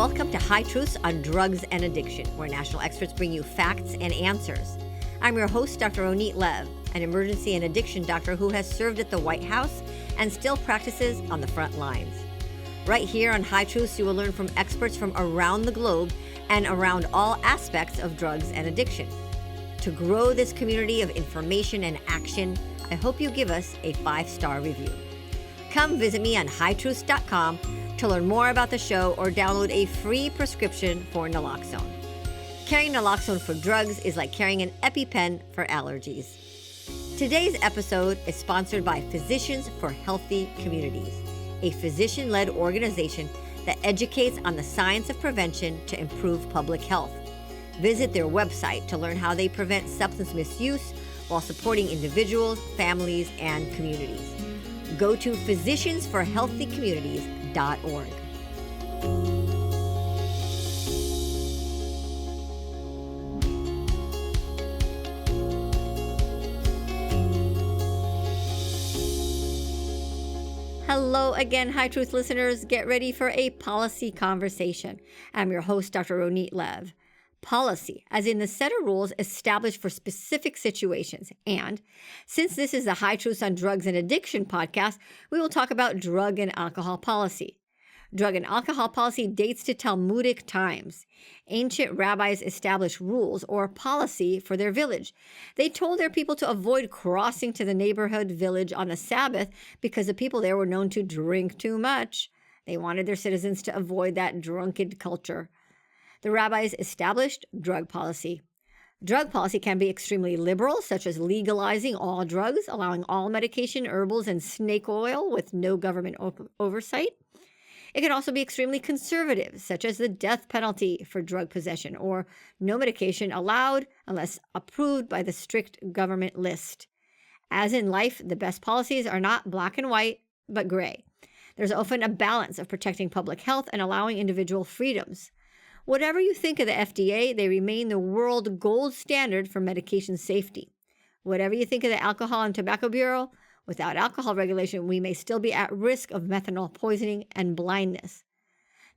Welcome to High Truths on Drugs and Addiction, where national experts bring you facts and answers. I'm your host, Dr. Ronit Lev, an emergency and addiction doctor who has served at the White House and still practices on the front lines. Right here on High Truths, you will learn from experts from around the globe and around all aspects of drugs and addiction. To grow this community of information and action, I hope you give us a 5-star review. Come visit me on hightruths.com to learn more about the show or download a free prescription for naloxone. Carrying naloxone for drugs is like carrying an EpiPen for allergies. Today's episode is sponsored by Physicians for Healthy Communities, a physician-led organization that educates on the science of prevention to improve public health. Visit their website to learn how they prevent substance misuse while supporting individuals, families, and communities. Go to physiciansforhealthycommunities.org. Hello again, High Truth listeners. Get ready for a policy conversation. I'm your host, Dr. Ronit Lev. Policy, as in the set of rules established for specific situations. And since this is the High Truths on Drugs and Addiction podcast, we will talk about drug and alcohol policy. Drug and alcohol policy dates to Talmudic times. Ancient rabbis established rules or policy for their village. They told their people to avoid crossing to the neighborhood village on the Sabbath because the people there were known to drink too much. They wanted their citizens to avoid that drunken culture. The rabbis established drug policy. Drug policy can be extremely liberal, such as legalizing all drugs, allowing all medication, herbals, and snake oil with no government oversight. It can also be extremely conservative, such as the death penalty for drug possession, or no medication allowed unless approved by the strict government list. As in life, the best policies are not black and white, but gray. There's often a balance of protecting public health and allowing individual freedoms. Whatever you think of the FDA, they remain the world gold standard for medication safety. Whatever you think of the Alcohol and Tobacco Bureau, without alcohol regulation, we may still be at risk of methanol poisoning and blindness.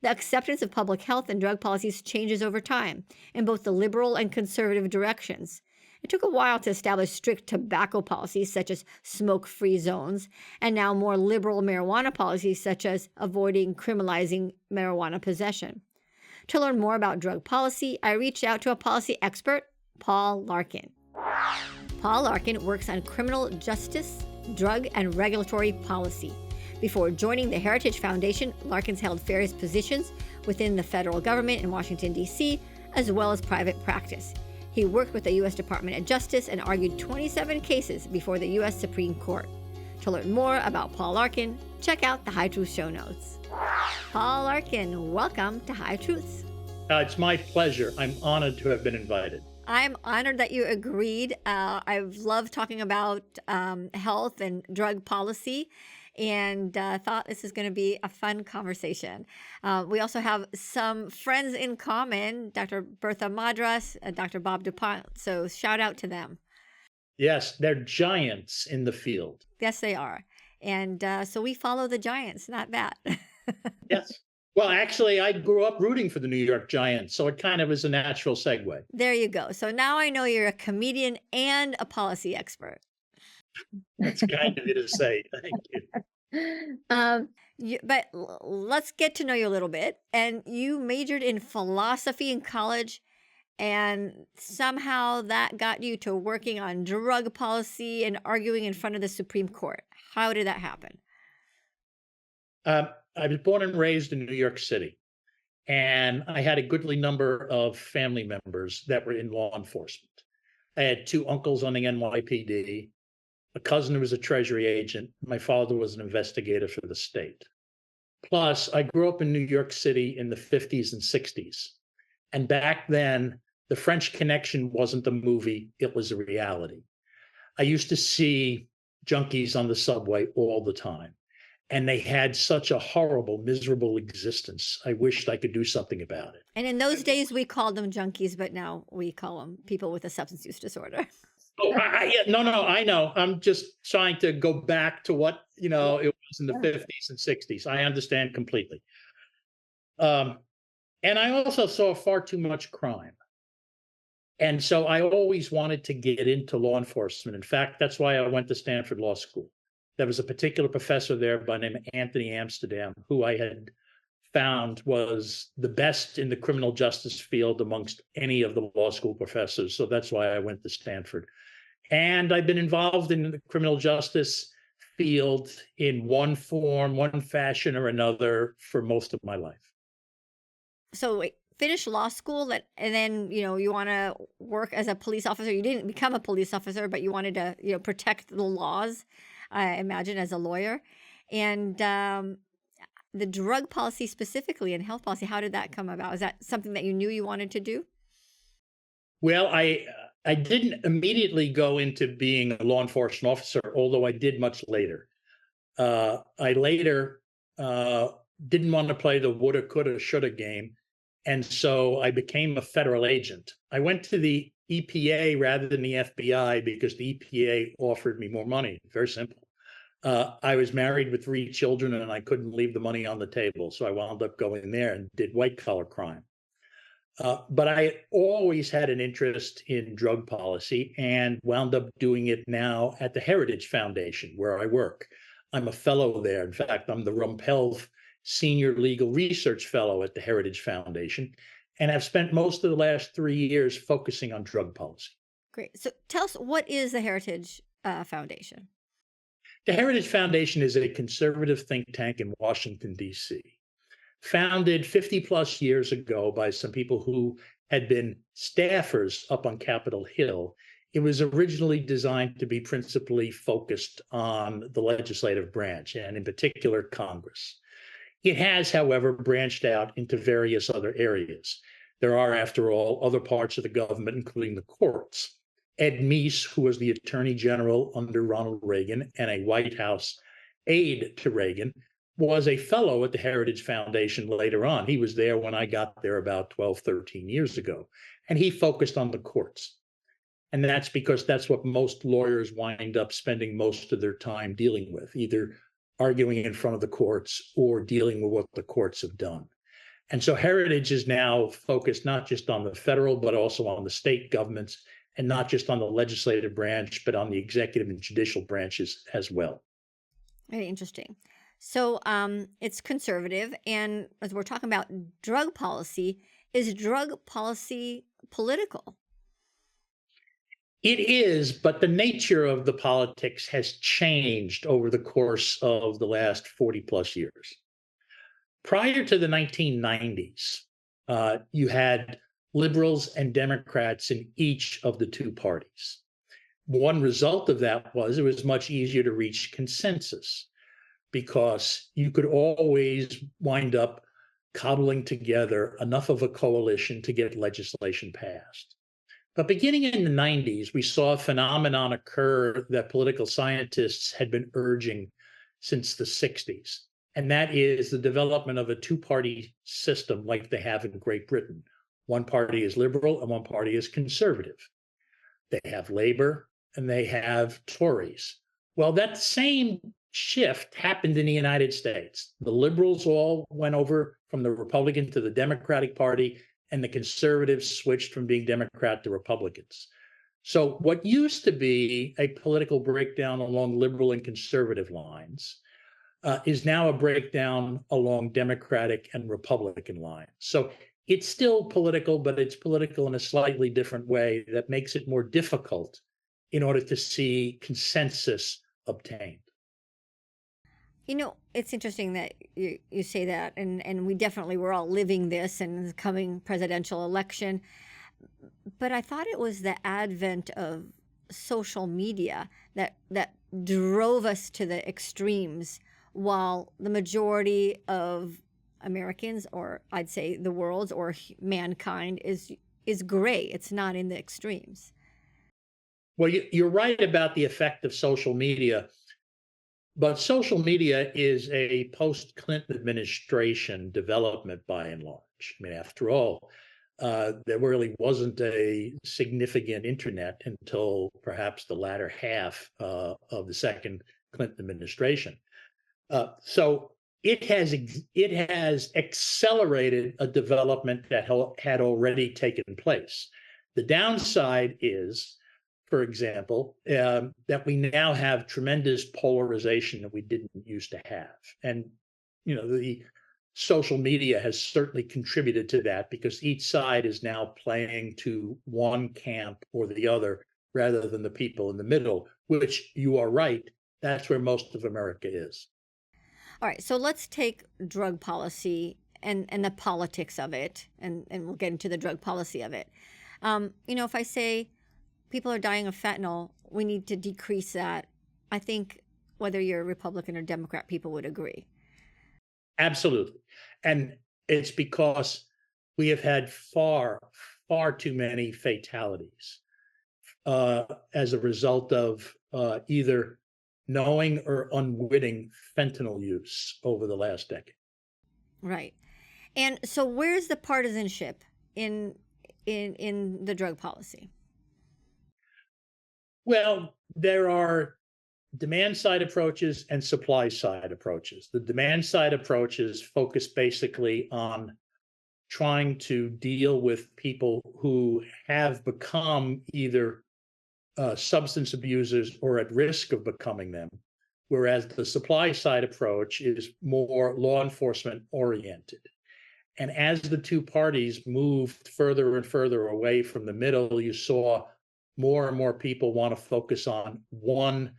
The acceptance of public health and drug policies changes over time in both the liberal and conservative directions. It took a while to establish strict tobacco policies such as smoke-free zones, and now more liberal marijuana policies such as avoiding criminalizing marijuana possession. To learn more about drug policy, I reached out to a policy expert, Paul Larkin. Paul Larkin works on criminal justice, drug, and regulatory policy. Before joining the Heritage Foundation, Larkin's held various positions within the federal government in Washington, D.C., as well as private practice. He worked with the U.S. Department of Justice and argued 27 cases before the U.S. Supreme Court. To learn more about Paul Larkin, check out the High Truth show notes. Paul Larkin, welcome to High Truths. It's my pleasure. I'm honored to have been invited. I'm honored that you agreed. I've loved talking about health and drug policy, and thought this is going to be a fun conversation. We also have some friends in common, Dr. Bertha Madras, Dr. Bob DuPont, so shout out to them. Yes, they're giants in the field. Yes, they are. And so we follow the giants, not that. Yes. Well, actually, I grew up rooting for the New York Giants, so it kind of is a natural segue. There you go. So now I know you're a comedian and a policy expert. That's kind of you to say. Thank you. But let's get to know you a little bit. And you majored in philosophy in college, and somehow that got you to working on drug policy and arguing in front of the Supreme Court. How did that happen? I was born and raised in New York City, and I had a goodly number of family members that were in law enforcement. I had 2 uncles on the NYPD, a cousin who was a Treasury agent. My father was an investigator for the state. Plus, I grew up in New York City in the 50s and 60s. And back then, the French Connection wasn't a movie, it was a reality. I used to see junkies on the subway all the time. And they had such a horrible, miserable existence. I wished I could do something about it. And in those days, we called them junkies, but now we call them people with a substance use disorder. Oh, no, I know. I'm just trying to go back to what, it was in the 50s and 60s. I understand completely. And I also saw far too much crime. And so I always wanted to get into law enforcement. In fact, that's why I went to Stanford Law School. There was a particular professor there by the name of Anthony Amsterdam, who I had found was the best in the criminal justice field amongst any of the law school professors. So that's why I went to Stanford. And I've been involved in the criminal justice field in one form, one fashion or another for most of my life. So wait, finish law school and then, you want to work as a police officer. You didn't become a police officer, but you wanted to, protect the laws, I imagine, as a lawyer. And the drug policy specifically and health policy, how did that come about? Is that something that you knew you wanted to do? Well, I didn't immediately go into being a law enforcement officer, although I did much later. I later didn't want to play the woulda, coulda, shoulda game. And so I became a federal agent. I went to the EPA rather than the FBI because the EPA offered me more money. Very simple. I was married with 3 children and I couldn't leave the money on the table. So I wound up going there and did white collar crime. But I always had an interest in drug policy and wound up doing it now at the Heritage Foundation, where I work. I'm a fellow there. In fact, I'm the Rumpel Senior Legal Research Fellow at the Heritage Foundation, and I've spent most of the last 3 years focusing on drug policy. Great. So tell us, what is the Heritage Foundation? The Heritage Foundation is a conservative think tank in Washington, D.C., founded 50 plus years ago by some people who had been staffers up on Capitol Hill. It was originally designed to be principally focused on the legislative branch, and in particular, Congress. It has, however, branched out into various other areas. There are, after all, other parts of the government, including the courts. Ed Meese, who was the Attorney General under Ronald Reagan and a White House aide to Reagan, was a fellow at the Heritage Foundation later on. He was there when I got there about 12, 13 years ago, and he focused on the courts. And that's because that's what most lawyers wind up spending most of their time dealing with, either arguing in front of the courts or dealing with what the courts have done. And so Heritage is now focused not just on the federal, but also on the state governments, and not just on the legislative branch, but on the executive and judicial branches as well. Very interesting. So it's conservative. And as we're talking about drug policy, is drug policy political? It is, but the nature of the politics has changed over the course of the last 40 plus years. Prior to the 1990s, you had liberals and Democrats in each of the 2 parties. One result of that was it was much easier to reach consensus because you could always wind up cobbling together enough of a coalition to get legislation passed. But beginning in the 90s, we saw a phenomenon occur that political scientists had been urging since the 60s, and that is the development of a 2-party system like they have in Great Britain. One party is liberal and one party is conservative. They have Labor and they have Tories. Well, that same shift happened in the United States. The liberals all went over from the Republican to the Democratic Party, and the conservatives switched from being Democrat to Republicans. So what used to be a political breakdown along liberal and conservative lines is now a breakdown along Democratic and Republican lines. So it's still political, but it's political in a slightly different way that makes it more difficult in order to see consensus obtained. It's interesting that you say that, and we're all living this in the coming presidential election. But I thought it was the advent of social media that drove us to the extremes, while the majority of Americans, or I'd say the world's or mankind, is gray. It's not in the extremes. Well, you're right about the effect of social media. But social media is a post-Clinton administration development by and large. I mean, after all, there really wasn't a significant internet until perhaps the latter half of the second Clinton administration. So it has accelerated a development that had already taken place. The downside is, for example, that we now have tremendous polarization that we didn't used to have, and the social media has certainly contributed to that because each side is now playing to one camp or the other rather than the people in the middle, which you are right, that's where most of America is. All right, so let's take drug policy and the politics of it, and we'll get into the drug policy of it. If I say people are dying of fentanyl, we need to decrease that. I think whether you're a Republican or Democrat, people would agree. Absolutely. And it's because we have had far, far too many fatalities as a result of either knowing or unwitting fentanyl use over the last decade. Right. And so where's the partisanship in the drug policy? Well, there are demand side approaches and supply side approaches. The demand side approaches focus basically on trying to deal with people who have become either substance abusers or at risk of becoming them, whereas the supply side approach is more law enforcement oriented. And as the two parties moved further and further away from the middle, you saw more and more people want to focus on one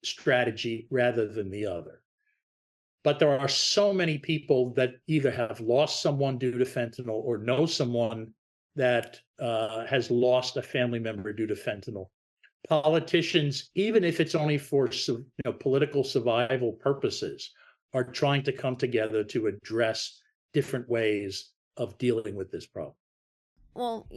strategy rather than the other. But there are so many people that either have lost someone due to fentanyl or know someone that has lost a family member due to fentanyl. Politicians, even if it's only for political survival purposes, are trying to come together to address different ways of dealing with this problem. Well,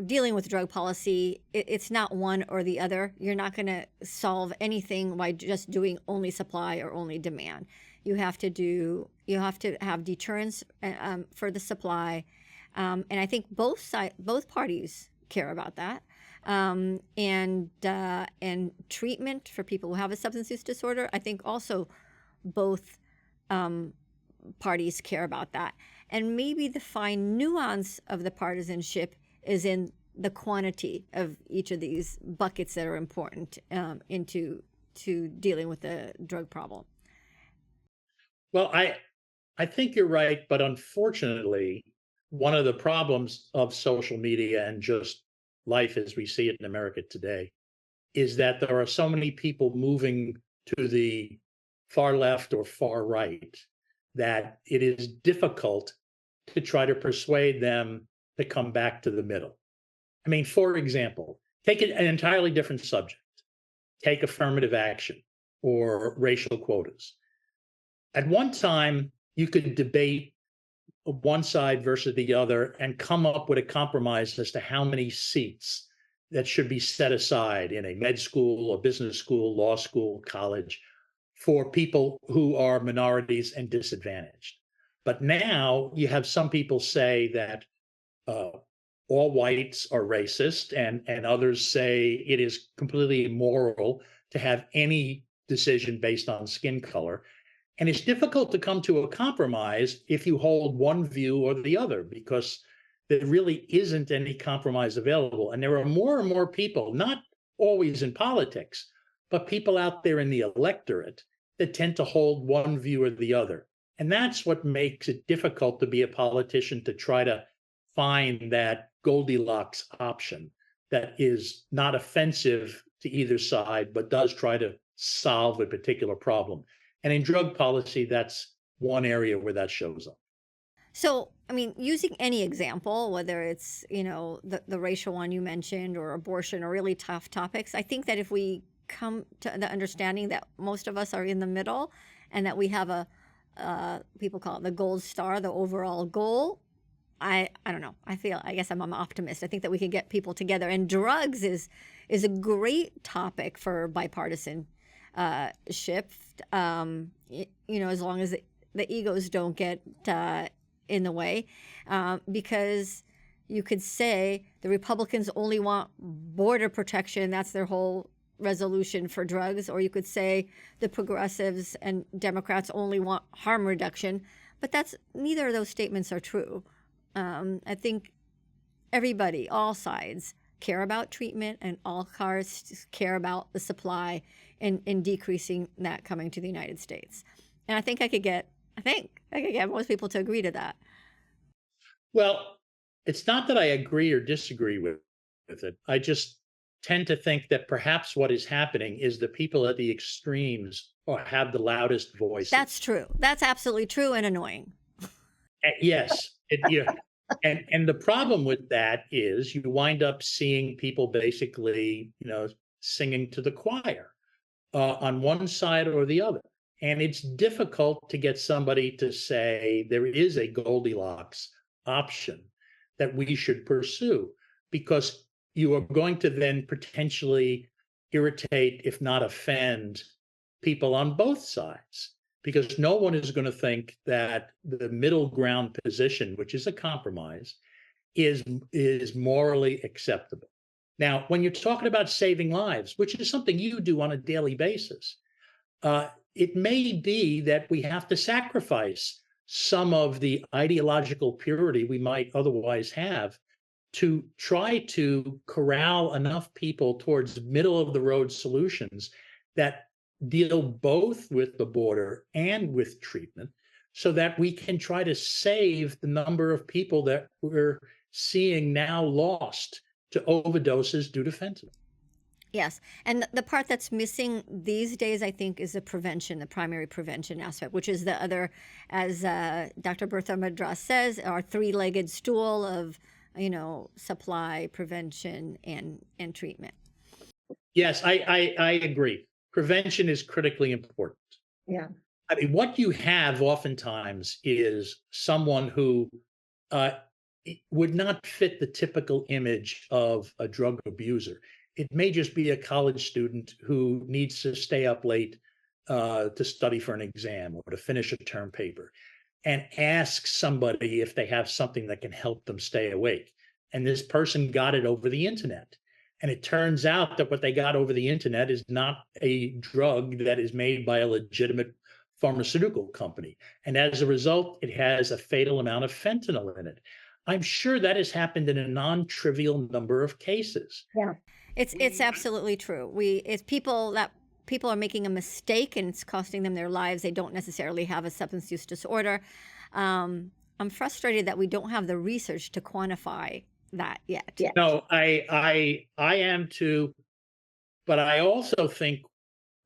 dealing with drug policy, it's not one or the other. You're not going to solve anything by just doing only supply or only demand. You have to have deterrence for the supply, and I think both parties care about that. And treatment for people who have a substance use disorder, I think also both parties care about that. And maybe the fine nuance of the partisanship is in the quantity of each of these buckets that are important into dealing with the drug problem. Well, I think you're right, but unfortunately, one of the problems of social media and just life as we see it in America today is that there are so many people moving to the far left or far right that it is difficult to try to persuade them to come back to the middle. I mean, for example, take an entirely different subject. Take affirmative action or racial quotas. At one time, you could debate one side versus the other and come up with a compromise as to how many seats that should be set aside in a med school or business school, law school, college for people who are minorities and disadvantaged. But now you have some people say that all whites are racist, and others say it is completely immoral to have any decision based on skin color. And it's difficult to come to a compromise if you hold one view or the other, because there really isn't any compromise available. And there are more and more people, not always in politics, but people out there in the electorate that tend to hold one view or the other. And that's what makes it difficult to be a politician, to try to find that Goldilocks option that is not offensive to either side, but does try to solve a particular problem. And in drug policy, that's one area where that shows up. So, I mean, using any example, whether it's, the racial one you mentioned or abortion or really tough topics, I think that if we come to the understanding that most of us are in the middle and that we have people call it the gold star, the overall goal, I don't know. I guess I'm an optimist. I think that we can get people together, and drugs is a great topic for bipartisan shift. As long as the egos don't get in the way, because you could say the Republicans only want border protection. That's their whole resolution for drugs, or you could say the progressives and Democrats only want harm reduction, but that's neither of those statements are true. I think everybody, all sides, care about treatment, and all cars care about the supply and decreasing that coming to the United States. And I think I could get most people to agree to that. Well, it's not that I agree or disagree with it. I just tend to think that perhaps what is happening is the people at the extremes have the loudest voices. That's true. That's absolutely true and annoying. Yes. And the problem with that is you wind up seeing people basically, singing to the choir on one side or the other. And it's difficult to get somebody to say there is a Goldilocks option that we should pursue, because you are going to then potentially irritate, if not offend, people on both sides, because no one is going to think that the middle ground position, which is a compromise, is morally acceptable. Now, when you're talking about saving lives, which is something you do on a daily basis, it may be that we have to sacrifice some of the ideological purity we might otherwise have to try to corral enough people towards middle of the road solutions that deal both with the border and with treatment, so that we can try to save the number of people that we're seeing now lost to overdoses due to fentanyl. Yes. And the part that's missing these days, I think, is the primary prevention aspect, which is the other, as Dr. Bertha Madras says, our three-legged stool of, supply, prevention, and treatment. Yes, I agree. Prevention is critically important. Yeah. I mean, what you have oftentimes is someone who would not fit the typical image of a drug abuser. It may just be a college student who needs to stay up late to study for an exam or to finish a term paper, and ask somebody if they have something that can help them stay awake. And this person got it over the internet. And it turns out that what they got over the internet is not a drug that is made by a legitimate pharmaceutical company. And as a result, it has a fatal amount of fentanyl in it. I'm sure that has happened in a non-trivial number of cases. Yeah. It's absolutely true. It's people are making a mistake and it's costing them their lives. They don't necessarily have a substance use disorder. I'm frustrated that we don't have the research to quantify that yet. Yeah. No, I am too, but I also think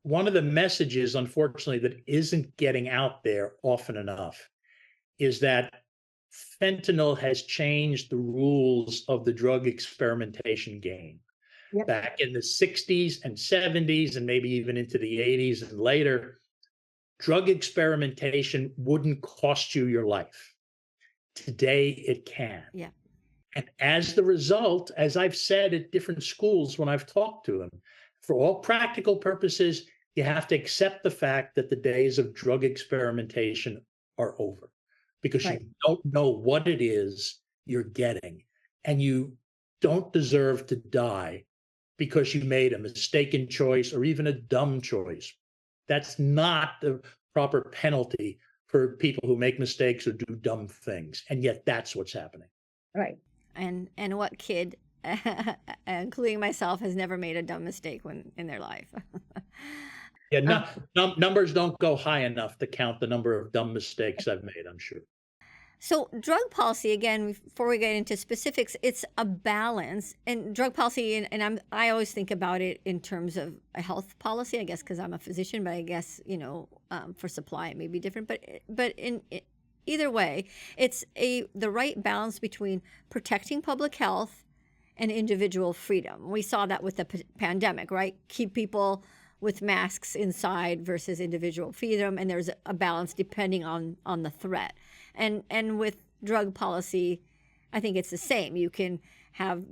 one of the messages, unfortunately, that isn't getting out there often enough is that fentanyl has changed the rules of the drug experimentation game. Yep. Back in the 60s and 70s, and maybe even into the 80s and later, drug experimentation wouldn't cost you your life. Today, it can. Yeah. And as the result, as I've said at different schools when I've talked to them, for all practical purposes, you have to accept the fact that the days of drug experimentation are over, because right. You don't know what it is you're getting, and you don't deserve to die because you made a mistaken choice or even a dumb choice. That's not the proper penalty for people who make mistakes or do dumb things. And yet that's what's happening. Right. And what kid, including myself, has never made a dumb mistake in their life? Yeah, numbers don't go high enough to count the number of dumb mistakes I've made, I'm sure. So drug policy, again, before we get into specifics, it's a balance. And drug policy, and I always think about it in terms of a health policy, I guess, because I'm a physician, but I guess, for supply it may be different. But in either way, it's the right balance between protecting public health and individual freedom. We saw that with the pandemic, right? Keep people with masks inside versus individual freedom, and there's a balance depending on the threat. And with drug policy, I think it's the same. You can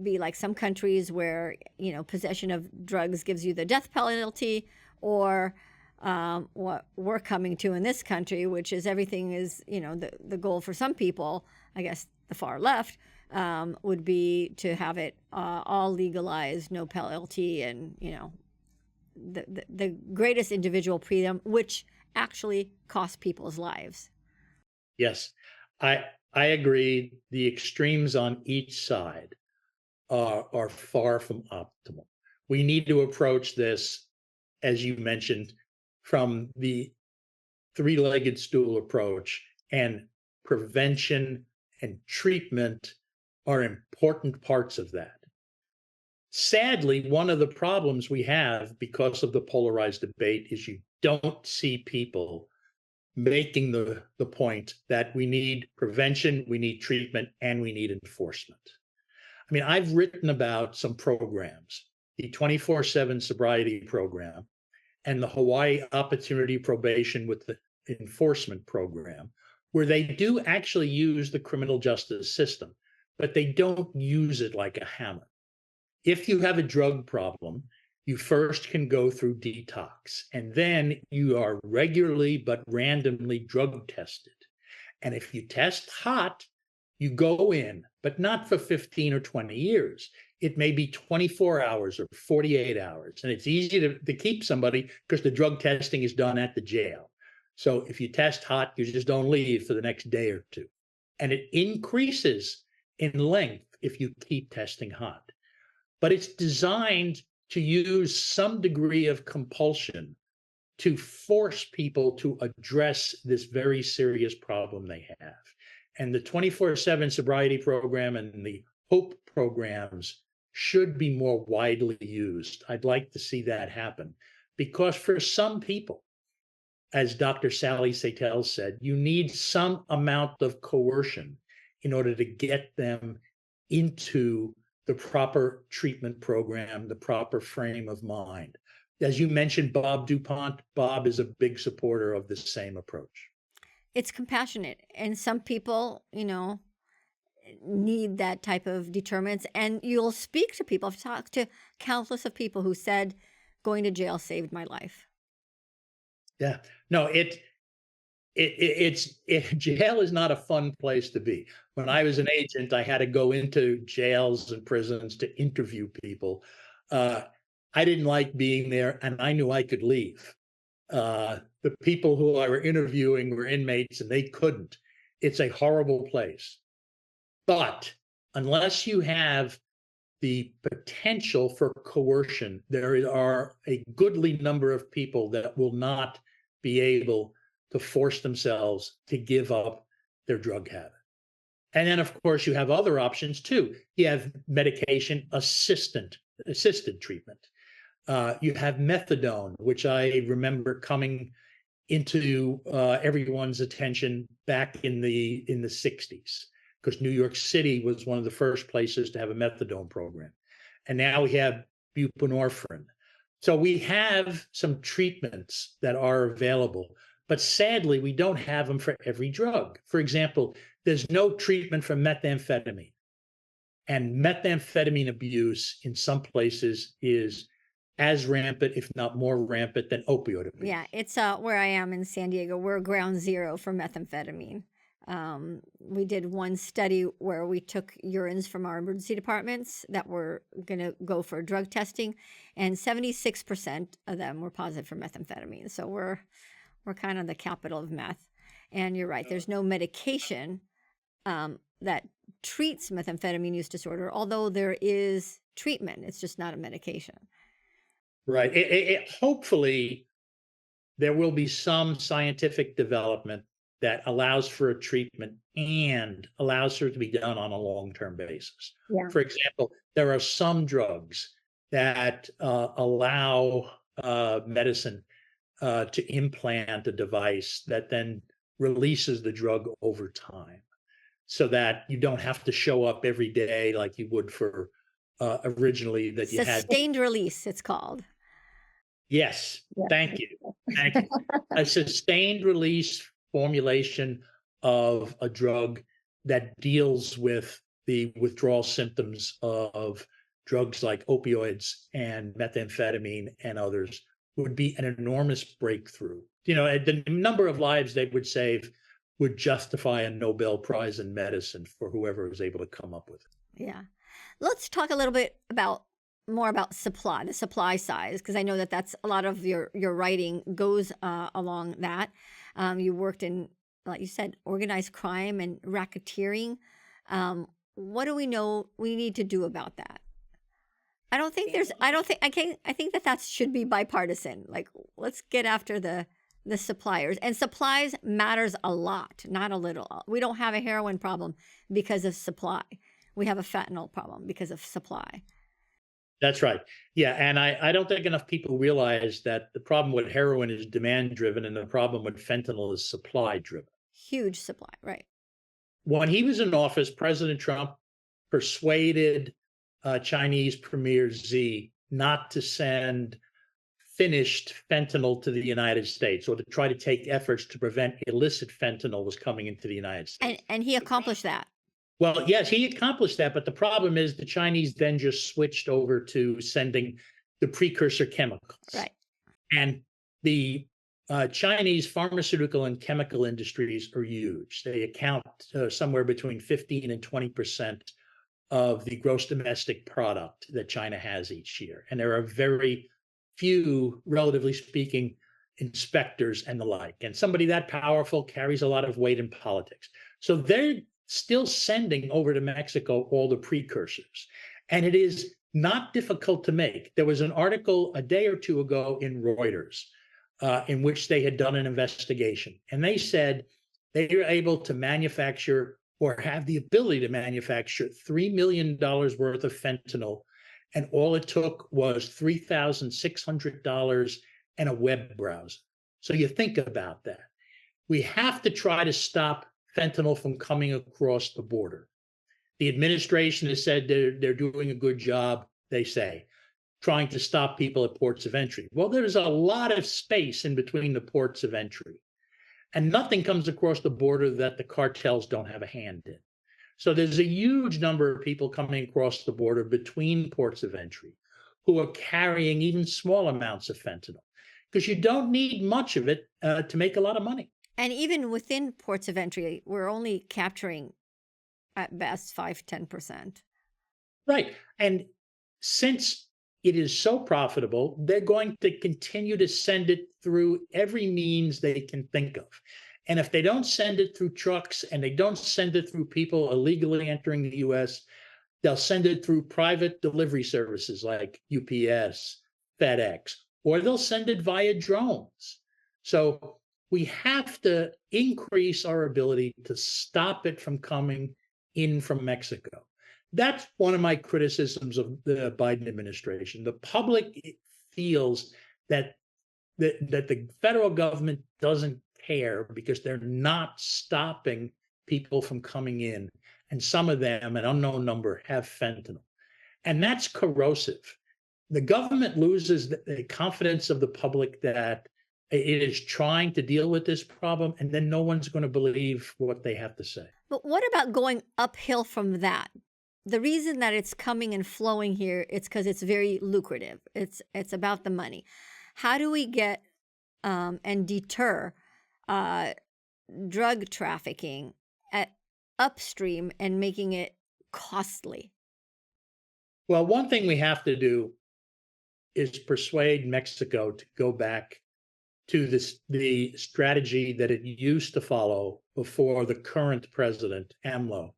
be like some countries where, possession of drugs gives you the death penalty, or what we're coming to in this country, which is everything is, the goal for some people, I guess the far left, would be to have it all legalized, no penalty, and, the greatest individual freedom, which actually costs people's lives. Yes, I agree. The extremes on each side are far from optimal. We need to approach this, as you mentioned, from the three-legged stool approach, and prevention and treatment are important parts of that. Sadly, one of the problems we have because of the polarized debate is you don't see people making the point that we need prevention, we need treatment, and we need enforcement. I mean, I've written about some programs, the 24/7 sobriety program and the Hawaii Opportunity Probation with the enforcement program, where they do actually use the criminal justice system, but they don't use it like a hammer. If you have a drug problem, you first can go through detox, and then you are regularly but randomly drug tested. And if you test hot, you go in, but not for 15 or 20 years. It may be 24 hours or 48 hours. And it's easy to keep somebody because the drug testing is done at the jail. So if you test hot, you just don't leave for the next day or two. And it increases in length if you keep testing hot. But it's designed to use some degree of compulsion to force people to address this very serious problem they have. And the 24/7 sobriety program and the HOPE programs should be more widely used. I'd like to see that happen because for some people, as Dr. Sally Satel said, you need some amount of coercion in order to get them into the proper treatment program, the proper frame of mind. As you mentioned, Bob DuPont, Bob is a big supporter of the same approach. It's compassionate, and some people, need that type of deterrence. And you'll speak to people. I've talked to countless of people who said going to jail saved my life. Yeah, no, jail is not a fun place to be. When I was an agent, I had to go into jails and prisons to interview people. I didn't like being there, and I knew I could leave. The people who I were interviewing were inmates, and they couldn't. It's a horrible place. But unless you have the potential for coercion, there are a goodly number of people that will not be able to force themselves to give up their drug habit. And then, of course, you have other options too. You have medication assisted treatment. You have methadone, which I remember coming into everyone's attention back in the 60s, because New York City was one of the first places to have a methadone program. And now we have buprenorphine. So we have some treatments that are available, but sadly, we don't have them for every drug. For example, there's no treatment for methamphetamine. And methamphetamine abuse in some places is as rampant, if not more rampant, than opioid abuse. Yeah, it's where I am in San Diego. We're ground zero for methamphetamine. We did one study where we took urines from our emergency departments that were going to go for drug testing, and 76% of them were positive for methamphetamine. So we're kind of the capital of meth. And you're right, there's no medication that treats methamphetamine use disorder, although there is treatment. It's just not a medication. Right. Hopefully, there will be some scientific development that allows for a treatment and allows for it to be done on a long-term basis. Yeah. For example, there are some drugs that allow medicine to implant a device that then releases the drug over time, so that you don't have to show up every day like you would for originally that you had. Sustained release, it's called. Yes, thank you. Thank you. A sustained release formulation of a drug that deals with the withdrawal symptoms of drugs like opioids and methamphetamine and others would be an enormous breakthrough. The number of lives they would save would justify a Nobel Prize in medicine for whoever was able to come up with it. Yeah. Let's talk a little bit about more about supply, the supply side, because I know that that's a lot of your writing goes along that. You worked in, like you said, organized crime and racketeering. What do we know we need to do about that? I don't think there's. I don't think I can. I think that should be bipartisan. Like, let's get after the suppliers, and supplies matters a lot, not a little. We don't have a heroin problem because of supply. We have a fentanyl problem because of supply. That's right. Yeah. And I don't think enough people realize that the problem with heroin is demand driven and the problem with fentanyl is supply driven. Huge supply, right. When he was in office, President Trump persuaded Chinese Premier Xi not to send finished fentanyl to the United States, or to try to take efforts to prevent illicit fentanyl was coming into the United States. And he accomplished that. Well, yes, he accomplished that, but the problem is the Chinese then just switched over to sending the precursor chemicals. Right. And the Chinese pharmaceutical and chemical industries are huge. They account somewhere between 15 and 20% of the gross domestic product that China has each year. And there are very few, relatively speaking, inspectors and the like. And somebody that powerful carries a lot of weight in politics. So they're still sending over to Mexico all the precursors. And it is not difficult to make. There was an article a day or two ago in Reuters in which they had done an investigation. And they said they were able to manufacture, or have the ability to manufacture, $3 million worth of fentanyl. And all it took was $3,600 and a web browser. So you think about that. We have to try to stop fentanyl from coming across the border. The administration has said they're doing a good job, they say, trying to stop people at ports of entry. Well, there's a lot of space in between the ports of entry, and nothing comes across the border that the cartels don't have a hand in. So there's a huge number of people coming across the border between ports of entry who are carrying even small amounts of fentanyl, because you don't need much of it to make a lot of money. And even within ports of entry, we're only capturing at best 5-10%. Right. And since it is so profitable, they're going to continue to send it through every means they can think of. And if they don't send it through trucks and they don't send it through people illegally entering the US, they'll send it through private delivery services like UPS, FedEx, or they'll send it via drones. So we have to increase our ability to stop it from coming in from Mexico. That's one of my criticisms of the Biden administration. The public feels that the federal government doesn't care because they're not stopping people from coming in. And some of them, an unknown number, have fentanyl. And that's corrosive. The government loses the confidence of the public that it is trying to deal with this problem, and then no one's going to believe what they have to say. But what about going uphill from that? The reason that it's coming and flowing here, it's because it's very lucrative. It's about the money. How do we get and deter drug trafficking at upstream and making it costly? Well, one thing we have to do is persuade Mexico to go back to the strategy that it used to follow before the current president, AMLO,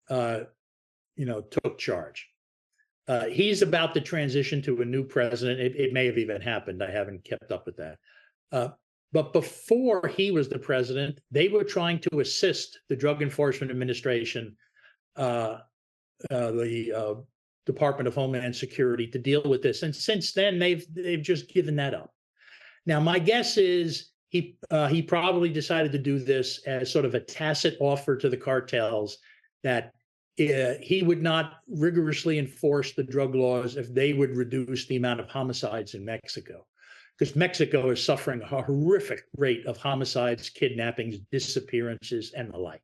took charge. He's about to transition to a new president. It may have even happened. I haven't kept up with that. But before he was the president, they were trying to assist the Drug Enforcement Administration, the Department of Homeland Security, to deal with this. And since then, they've just given that up. Now, my guess is he probably decided to do this as sort of a tacit offer to the cartels that he would not rigorously enforce the drug laws if they would reduce the amount of homicides in Mexico, because Mexico is suffering a horrific rate of homicides, kidnappings, disappearances, and the like.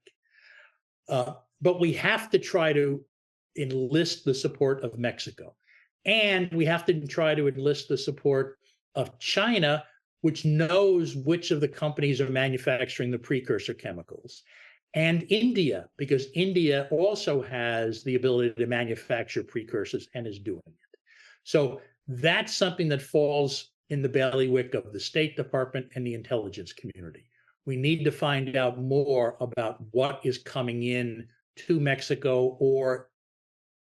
But we have to try to enlist the support of Mexico, and we have to try to enlist the support of China, which knows which of the companies are manufacturing the precursor chemicals, and India, because India also has the ability to manufacture precursors and is doing it. So that's something that falls in the bailiwick of the State Department and the intelligence community. We need to find out more about what is coming in to Mexico or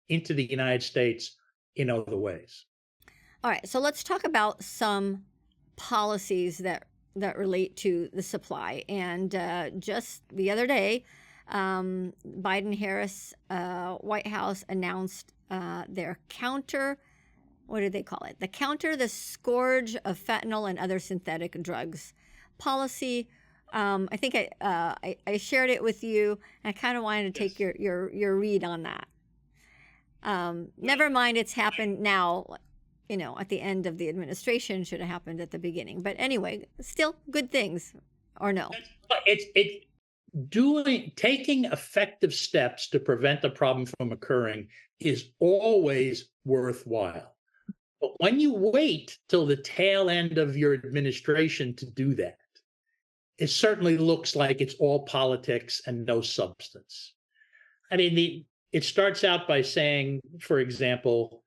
into the United States in other ways. All right, so let's talk about some policies that relate to the supply. And just the other day, Biden-Harris White House announced their counter. What did they call it? The counter the scourge of fentanyl and other synthetic drugs policy. I think I shared it with you. I kind of wanted to take your read on that. Never mind, it's happened now. At the end of the administration, should have happened at the beginning. But anyway, still good things, or no? It's taking effective steps to prevent the problem from occurring is always worthwhile. But when you wait till the tail end of your administration to do that, it certainly looks like it's all politics and no substance. I mean, it starts out by saying, for example,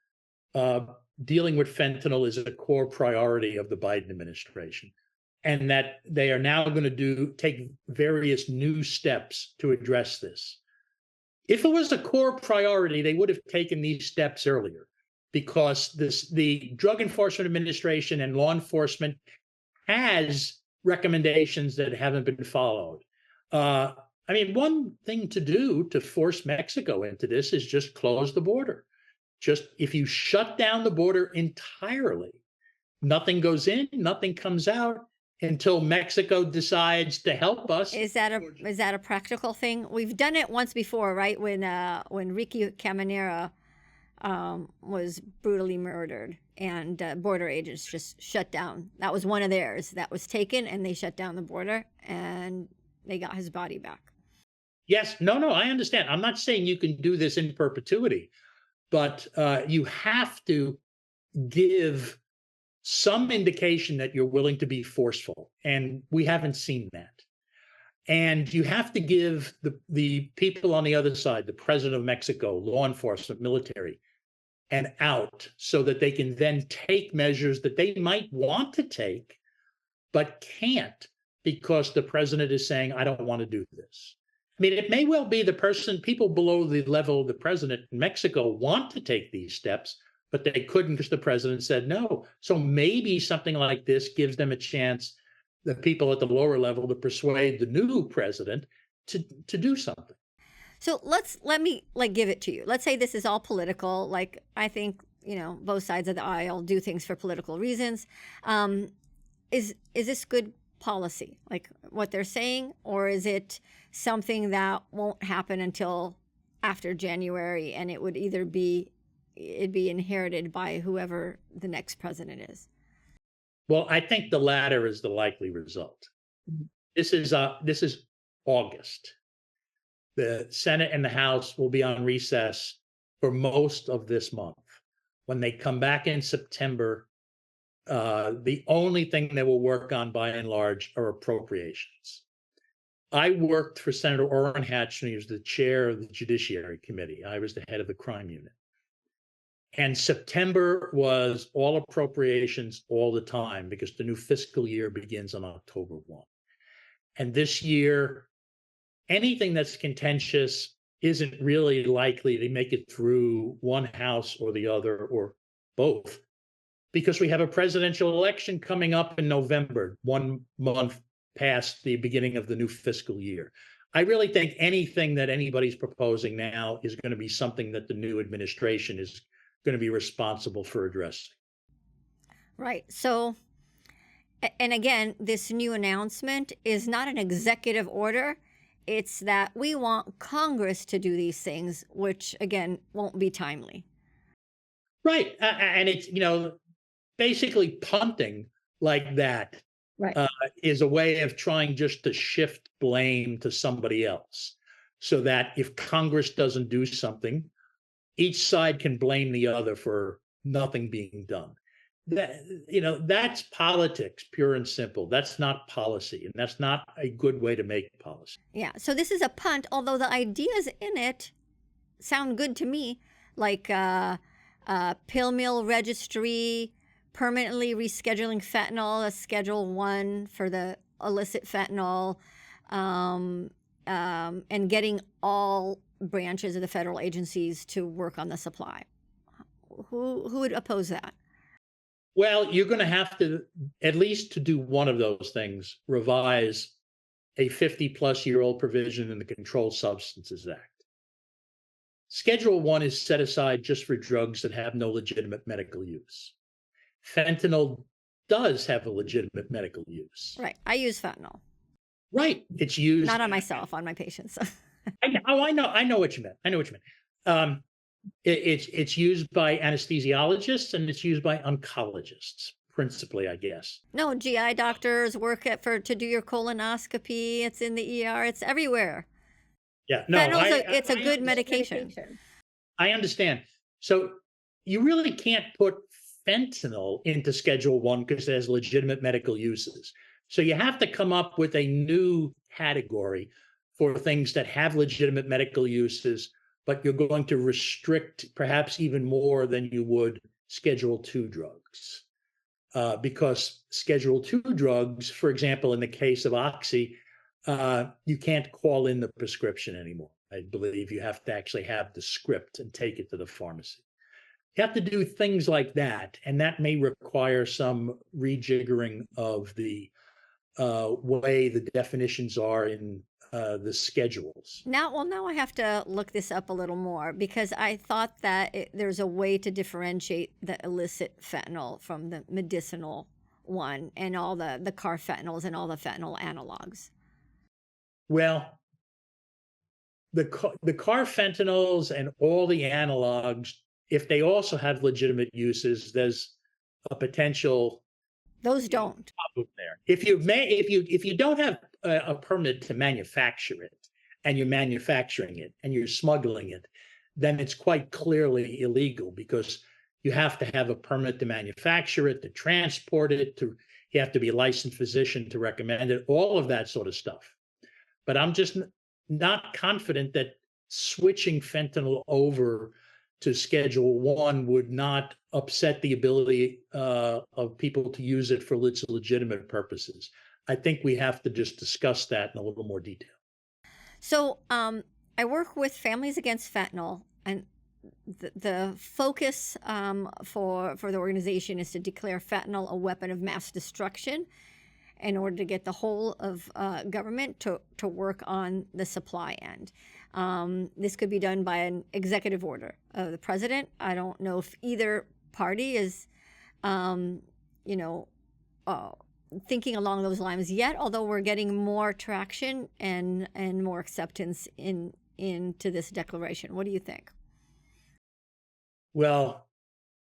dealing with fentanyl is a core priority of the Biden administration, and that they are now going to take various new steps to address this. If it was a core priority, they would have taken these steps earlier, because the Drug Enforcement Administration and law enforcement has recommendations that haven't been followed. I mean, one thing to do to force Mexico into this is just close the border. Just if you shut down the border entirely, nothing goes in, nothing comes out until Mexico decides to help us. Is that a practical thing? We've done it once before, right? When Ricky Caminera was brutally murdered, and border agents just shut down. That was one of theirs that was taken, and they shut down the border, and they got his body back. Yes, no, I understand. I'm not saying you can do this in perpetuity, but you have to give some indication that you're willing to be forceful, and we haven't seen that. And you have to give the people on the other side, the president of Mexico, law enforcement, military, an out so that they can then take measures that they might want to take, but can't, because the president is saying, I don't want to do this. I mean, it may well be people below the level of the president in Mexico want to take these steps, but they couldn't because the president said no. So maybe something like this gives them a chance, the people at the lower level, to persuade the new president to do something. So let me give it to you. Let's say this is all political. I think, both sides of the aisle do things for political reasons. Is this good policy, like what they're saying, or is it something that won't happen until after January, and it would it'd be inherited by whoever the next president is? Well, I think the latter is the likely result. This is August. The Senate and the House will be on recess for most of this month. When they come back in September, the only thing they will work on, by and large, are appropriations. I worked for Senator Orrin Hatch when he was the chair of the Judiciary Committee. I was the head of the crime unit. And September was all appropriations all the time, because the new fiscal year begins on October 1. And this year, anything that's contentious isn't really likely to make it through one house or the other, or both, because we have a presidential election coming up in November, 1 month past the beginning of the new fiscal year. I really think anything that anybody's proposing now is going to be something that the new administration is going to be responsible for addressing. Right. So, and again, this new announcement is not an executive order. It's that we want Congress to do these things, which, again, won't be timely. Right. And it's, basically punting like that. Right. Is a way of trying just to shift blame to somebody else, so that if Congress doesn't do something, each side can blame the other for nothing being done. That's politics, pure and simple. That's not policy, and that's not a good way to make policy. Yeah. So this is a punt, although the ideas in it sound good to me, like pill mill registry, permanently rescheduling fentanyl as Schedule 1 for the illicit fentanyl, and getting all branches of the federal agencies to work on the supply. Who would oppose that? Well, you're going to have to, at least to do one of those things, revise a 50-plus-year-old provision in the Controlled Substances Act. Schedule 1 is set aside just for drugs that have no legitimate medical use. Fentanyl does have a legitimate medical use. Right. I use fentanyl. Right. It's used. Not on myself, on my patients. I know what you meant. It's used by anesthesiologists and it's used by oncologists, principally, I guess. No, GI doctors work to do your colonoscopy. It's in the ER. It's everywhere. Yeah, no, it's a good medication. I understand. So you really can't put fentanyl into Schedule 1 because it has legitimate medical uses. So you have to come up with a new category for things that have legitimate medical uses, but you're going to restrict perhaps even more than you would Schedule 2 drugs. Because Schedule 2 drugs, for example, in the case of Oxy, you can't call in the prescription anymore. I believe you have to actually have the script and take it to the pharmacy. You have to do things like that, and that may require some rejiggering of the way the definitions are in the schedules. Now I have to look this up a little more because I thought that there's a way to differentiate the illicit fentanyl from the medicinal one and all the carfentanyls and all the fentanyl analogs. Well, the carfentanyls and all the analogs, if they also have legitimate uses, there's a potential. Those don't. Problem there. If you don't have a permit to manufacture it, and you're manufacturing it and you're smuggling it, then it's quite clearly illegal because you have to have a permit to manufacture it, to transport it, you have to be a licensed physician to recommend it, all of that sort of stuff. But I'm just not confident that switching fentanyl over to Schedule 1 would not upset the ability of people to use it for its legitimate purposes. I think we have to just discuss that in a little more detail. So I work with Families Against Fentanyl, and the focus for the organization is to declare fentanyl a weapon of mass destruction in order to get the whole of government to work on the supply end. This could be done by an executive order of the president. I don't know if either party is, thinking along those lines yet, although we're getting more traction and more acceptance into this declaration. What do you think? Well,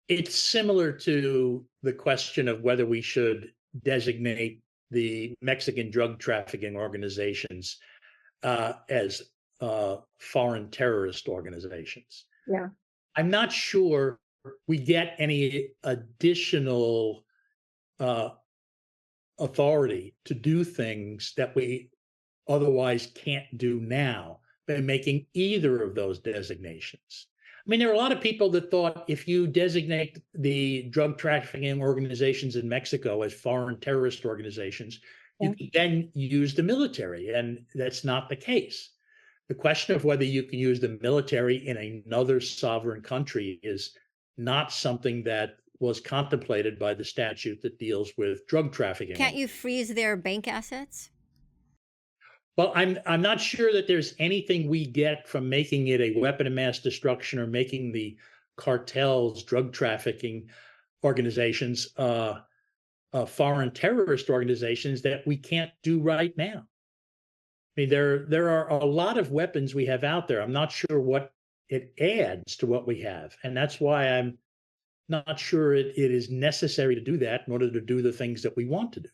it's similar to the question of whether we should designate the Mexican drug trafficking organizations as foreign terrorist organizations. Yeah. I'm not sure we get any additional authority to do things that we otherwise can't do now by making either of those designations. I mean, there are a lot of people that thought if you designate the drug trafficking organizations in Mexico as foreign terrorist organizations, you can then use the military, and that's not the case. The question of whether you can use the military in another sovereign country is not something that was contemplated by the statute that deals with drug trafficking. Can't you freeze their bank assets? Well, I'm not sure that there's anything we get from making it a weapon of mass destruction or making the cartels, drug trafficking organizations, foreign terrorist organizations that we can't do right now. I mean, there are a lot of weapons we have out there. I'm not sure what it adds to what we have, and that's why I'm not sure it is necessary to do that in order to do the things that we want to do.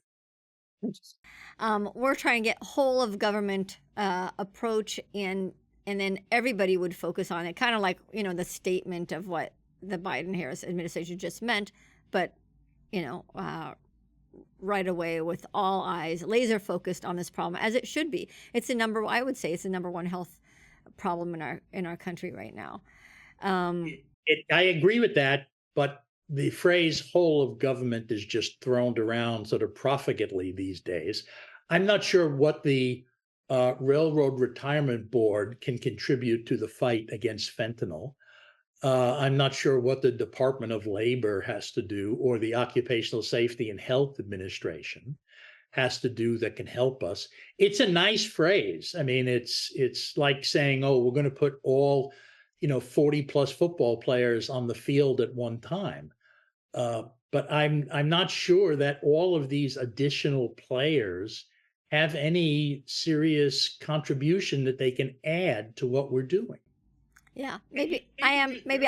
We're trying to get whole of government approach, and then everybody would focus on it, kind of like the statement of what the Biden-Harris administration just meant, but right away with all eyes laser focused on this problem, as it should be. I would say it's the number one health problem in our country right now. I agree with that, but the phrase whole of government is just thrown around sort of profitably these days. I'm not sure what the Railroad Retirement Board can contribute to the fight against fentanyl. I'm not sure what the Department of Labor has to do or the Occupational Safety and Health Administration has to do that can help us. It's a nice phrase. I mean, it's like saying, "Oh, we're going to put all, 40 plus football players on the field at one time." But I'm not sure that all of these additional players have any serious contribution that they can add to what we're doing. Yeah, maybe I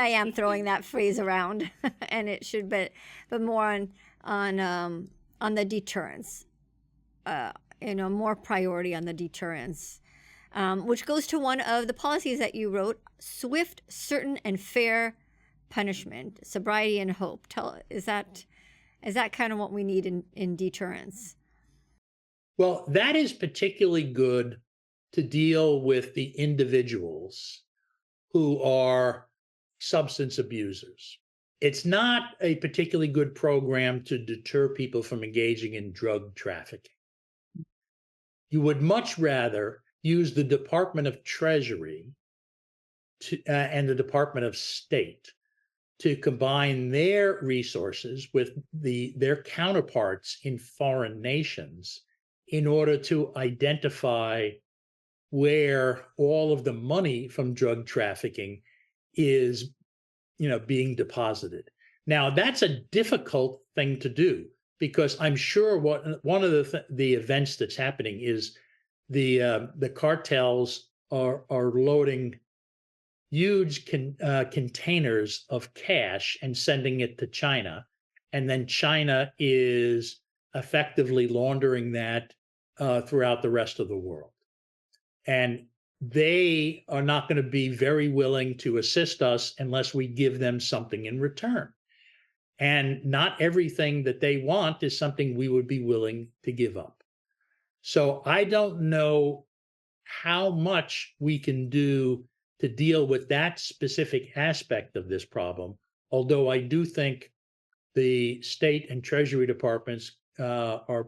am throwing that phrase around, and it should, but more on the deterrence. More priority on the deterrence, which goes to one of the policies that you wrote: swift, certain, and fair punishment, sobriety, and hope. Is that kind of what we need in deterrence? Well, that is particularly good to deal with the individuals who are substance abusers. It's not a particularly good program to deter people from engaging in drug trafficking. You would much rather use the Department of Treasury and the Department of State to combine their resources with their counterparts in foreign nations in order to identify where all of the money from drug trafficking is, being deposited. Now, that's a difficult thing to do because I'm sure one of the events that's happening is the cartels are loading huge containers of cash and sending it to China, and then China is effectively laundering that throughout the rest of the world. And they are not going to be very willing to assist us unless we give them something in return. And not everything that they want is something we would be willing to give up. So I don't know how much we can do to deal with that specific aspect of this problem, although I do think the state and treasury departments are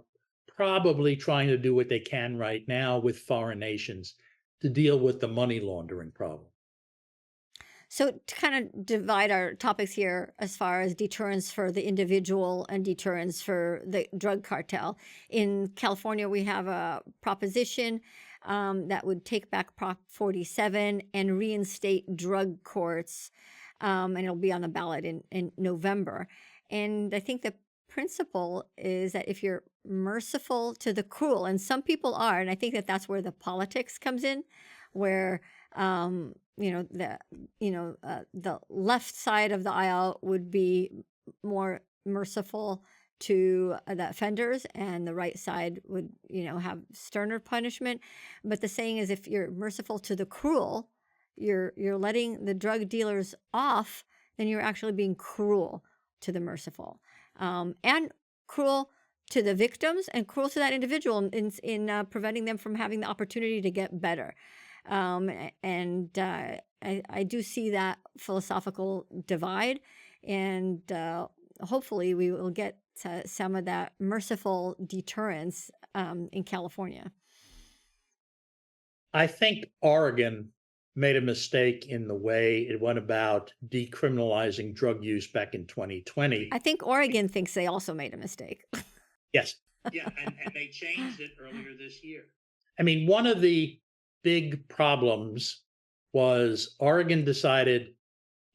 probably trying to do what they can right now with foreign nations to deal with the money laundering problem. So to kind of divide our topics here as far as deterrence for the individual and deterrence for the drug cartel. In California, we have a proposition that would take back Prop 47 and reinstate drug courts, and it'll be on the ballot in November. And I think the principle is that if you're merciful to the cruel, and some people are, and I think that that's where the politics comes in, where the left side of the aisle would be more merciful to the offenders, and the right side would have sterner punishment. But the saying is, if you're merciful to the cruel, you're letting the drug dealers off, then you're actually being cruel to the merciful, and cruel to the victims and cruel to that individual in preventing them from having the opportunity to get better. I do see that philosophical divide, and hopefully we will get some of that merciful deterrence in California. I think Oregon made a mistake in the way it went about decriminalizing drug use back in 2020. I think Oregon thinks they also made a mistake. Yes. Yeah, and they changed it earlier this year. I mean, one of the big problems was Oregon decided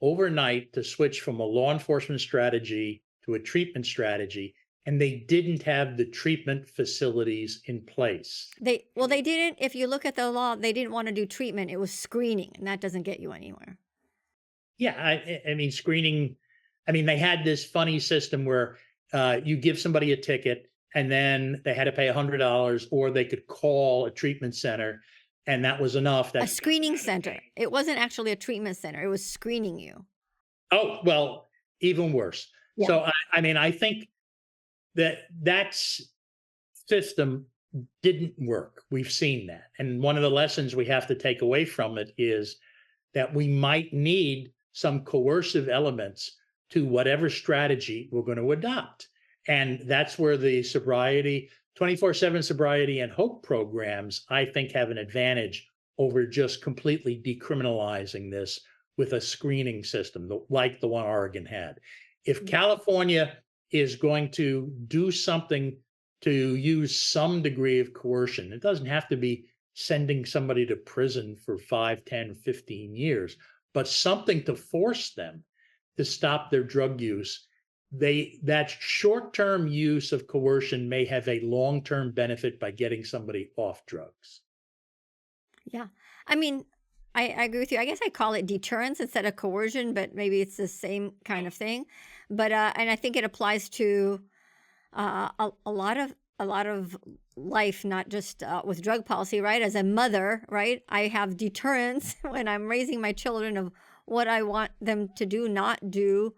overnight to switch from a law enforcement strategy to a treatment strategy, and they didn't have the treatment facilities in place. They didn't. If you look at the law, they didn't want to do treatment. It was screening, and that doesn't get you anywhere. Yeah, I mean, screening. I mean, they had this funny system where you give somebody a ticket, and then they had to pay $100, or they could call a treatment center, and that was enough. A screening center. It wasn't actually a treatment center. It was screening you. Oh, well, even worse. Yeah. So, I think that system didn't work. We've seen that. And one of the lessons we have to take away from it is that we might need some coercive elements to whatever strategy we're going to adopt. And that's where the sobriety, 24/7 sobriety and hope programs, I think, have an advantage over just completely decriminalizing this with a screening system like the one Oregon had. If California is going to do something to use some degree of coercion, it doesn't have to be sending somebody to prison for 5, 10, 15 years, but something to force them to stop their drug use. That short-term use of coercion may have a long-term benefit by getting somebody off drugs. Yeah. I mean, I agree with you. I guess I call it deterrence instead of coercion, but maybe it's the same kind of thing. But and I think it applies to a lot of life, not just with drug policy, right? As a mother, right? I have deterrence when I'm raising my children of what I want them to do, not do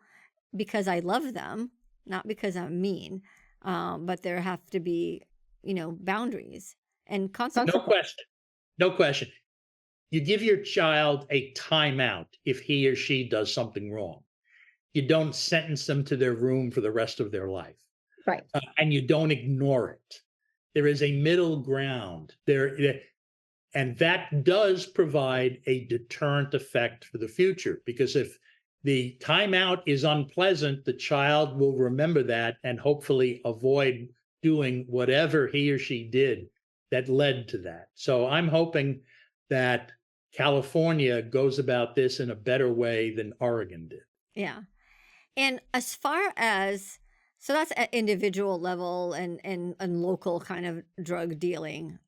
because I love them, not because I'm mean. But there have to be, boundaries and consequences. No question. No question. You give your child a timeout if he or she does something wrong. You don't sentence them to their room for the rest of their life. Right. And you don't ignore it. There is a middle ground there. And that does provide a deterrent effect for the future, because if the timeout is unpleasant, the child will remember that and hopefully avoid doing whatever he or she did that led to that. So I'm hoping that California goes about this in a better way than Oregon did. Yeah. And as far as, so that's at individual level and local kind of drug dealing.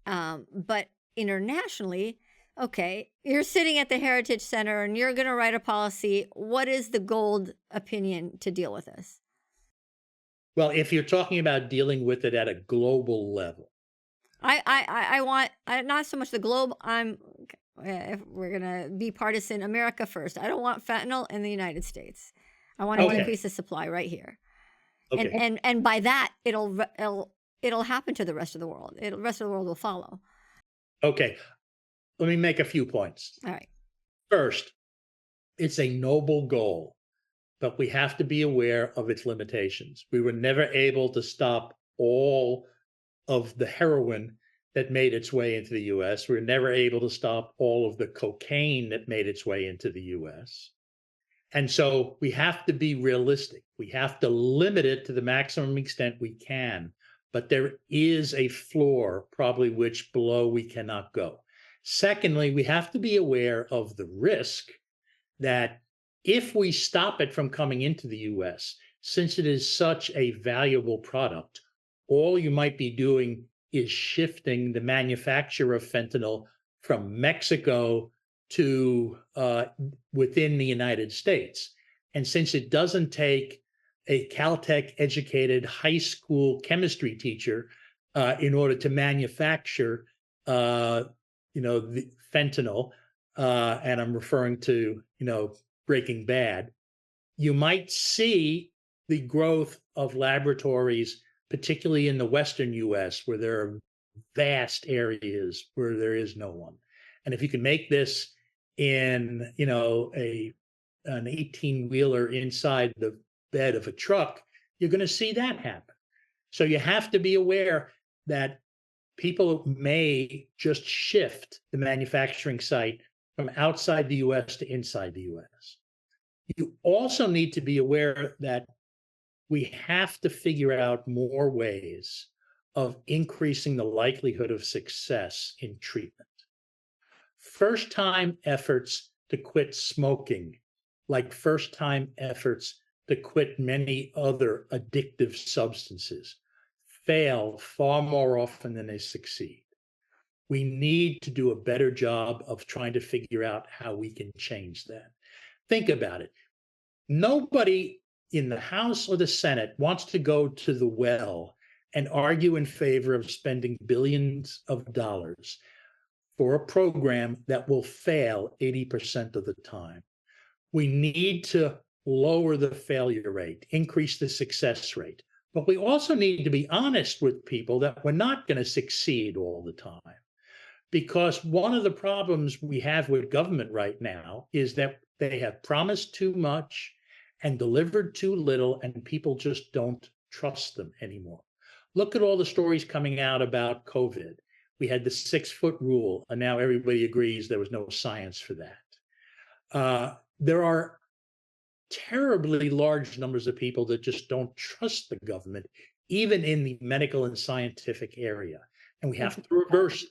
But internationally, okay, you're sitting at the Heritage Center and you're going to write a policy. What is the gold opinion to deal with this? Well, if you're talking about dealing with it at a global level, I want not so much the globe. If we're gonna be partisan, America first. I don't want fentanyl in the United States. I want to increase the supply right here. Okay. And by that, it'll happen to the rest of the world. The rest of the world will follow. Okay, let me make a few points. All right. First, it's a noble goal, but we have to be aware of its limitations. We were never able to stop all of the heroin that made its way into the US. We were never able to stop all of the cocaine that made its way into the US. And so we have to be realistic. We have to limit it to the maximum extent we can. But there is a floor, probably which below we cannot go. Secondly, we have to be aware of the risk that if we stop it from coming into the US, since it is such a valuable product, all you might be doing is shifting the manufacture of fentanyl from Mexico to within the United States. And since it doesn't take a Caltech educated high school chemistry teacher in order to manufacture the fentanyl, and I'm referring to Breaking Bad, you might see the growth of laboratories, particularly in the Western US, where there are vast areas where there is no one. And if you can make this in, an 18-wheeler inside the bed of a truck, you're going to see that happen. So you have to be aware that people may just shift the manufacturing site from outside the US to inside the US. You also need to be aware that we have to figure out more ways of increasing the likelihood of success in treatment. First-time efforts to quit smoking, like first-time efforts to quit many other addictive substances, fail far more often than they succeed. We need to do a better job of trying to figure out how we can change that. Think about it. Nobody in the House or the Senate wants to go to the well and argue in favor of spending billions of dollars for a program that will fail 80% of the time. We need to lower the failure rate, increase the success rate. But we also need to be honest with people that we're not going to succeed all the time. Because one of the problems we have with government right now is that they have promised too much and delivered too little, and people just don't trust them anymore. Look at all the stories coming out about COVID. We had the 6-foot rule, and now everybody agrees there was no science for that. There are terribly large numbers of people that just don't trust the government, even in the medical and scientific area. And we have to reverse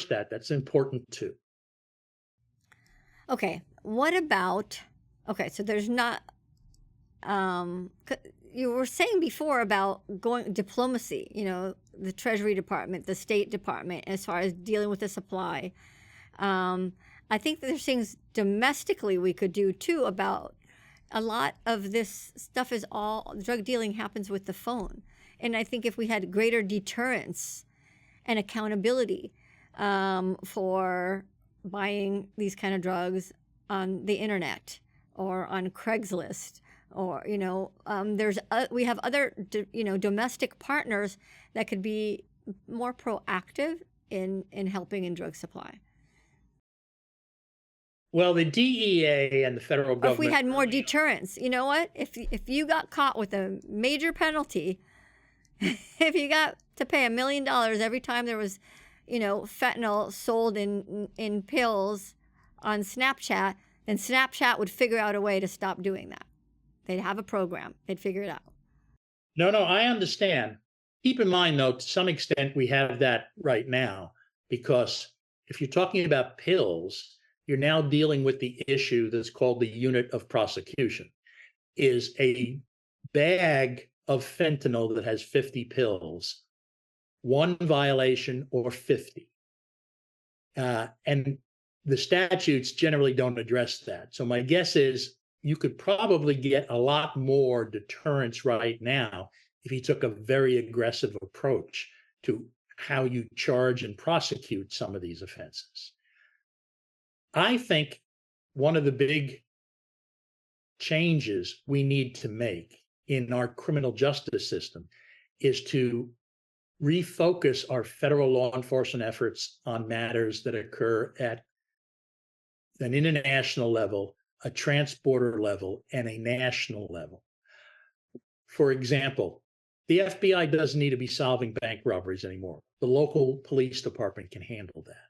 that. That's important too. Okay, what about, okay, so there's not, you were saying before about going diplomacy, the Treasury Department, the State Department, as far as dealing with the supply. I think that there's things domestically we could do too about a lot of this stuff is all drug dealing happens with the phone. And I think if we had greater deterrence and accountability for buying these kind of drugs on the internet or on Craigslist, or we have other domestic partners that could be more proactive in helping in drug supply. Well, the DEA and the federal government. If we had more deterrence, you know what? If you got caught with a major penalty, if you got to pay $1 million every time there was, fentanyl sold in pills on Snapchat, then Snapchat would figure out a way to stop doing that. They'd have a program. They'd figure it out. No, I understand. Keep in mind, though, to some extent, we have that right now, because if you're talking about pills, you're now dealing with the issue that's called the unit of prosecution. Is a bag of fentanyl that has 50 pills one violation or 50? And the statutes generally don't address that. So my guess is you could probably get a lot more deterrence right now if you took a very aggressive approach to how you charge and prosecute some of these offenses. I think one of the big changes we need to make in our criminal justice system is to refocus our federal law enforcement efforts on matters that occur at an international level, a trans-border level, and a national level. For example, the FBI doesn't need to be solving bank robberies anymore. The local police department can handle that.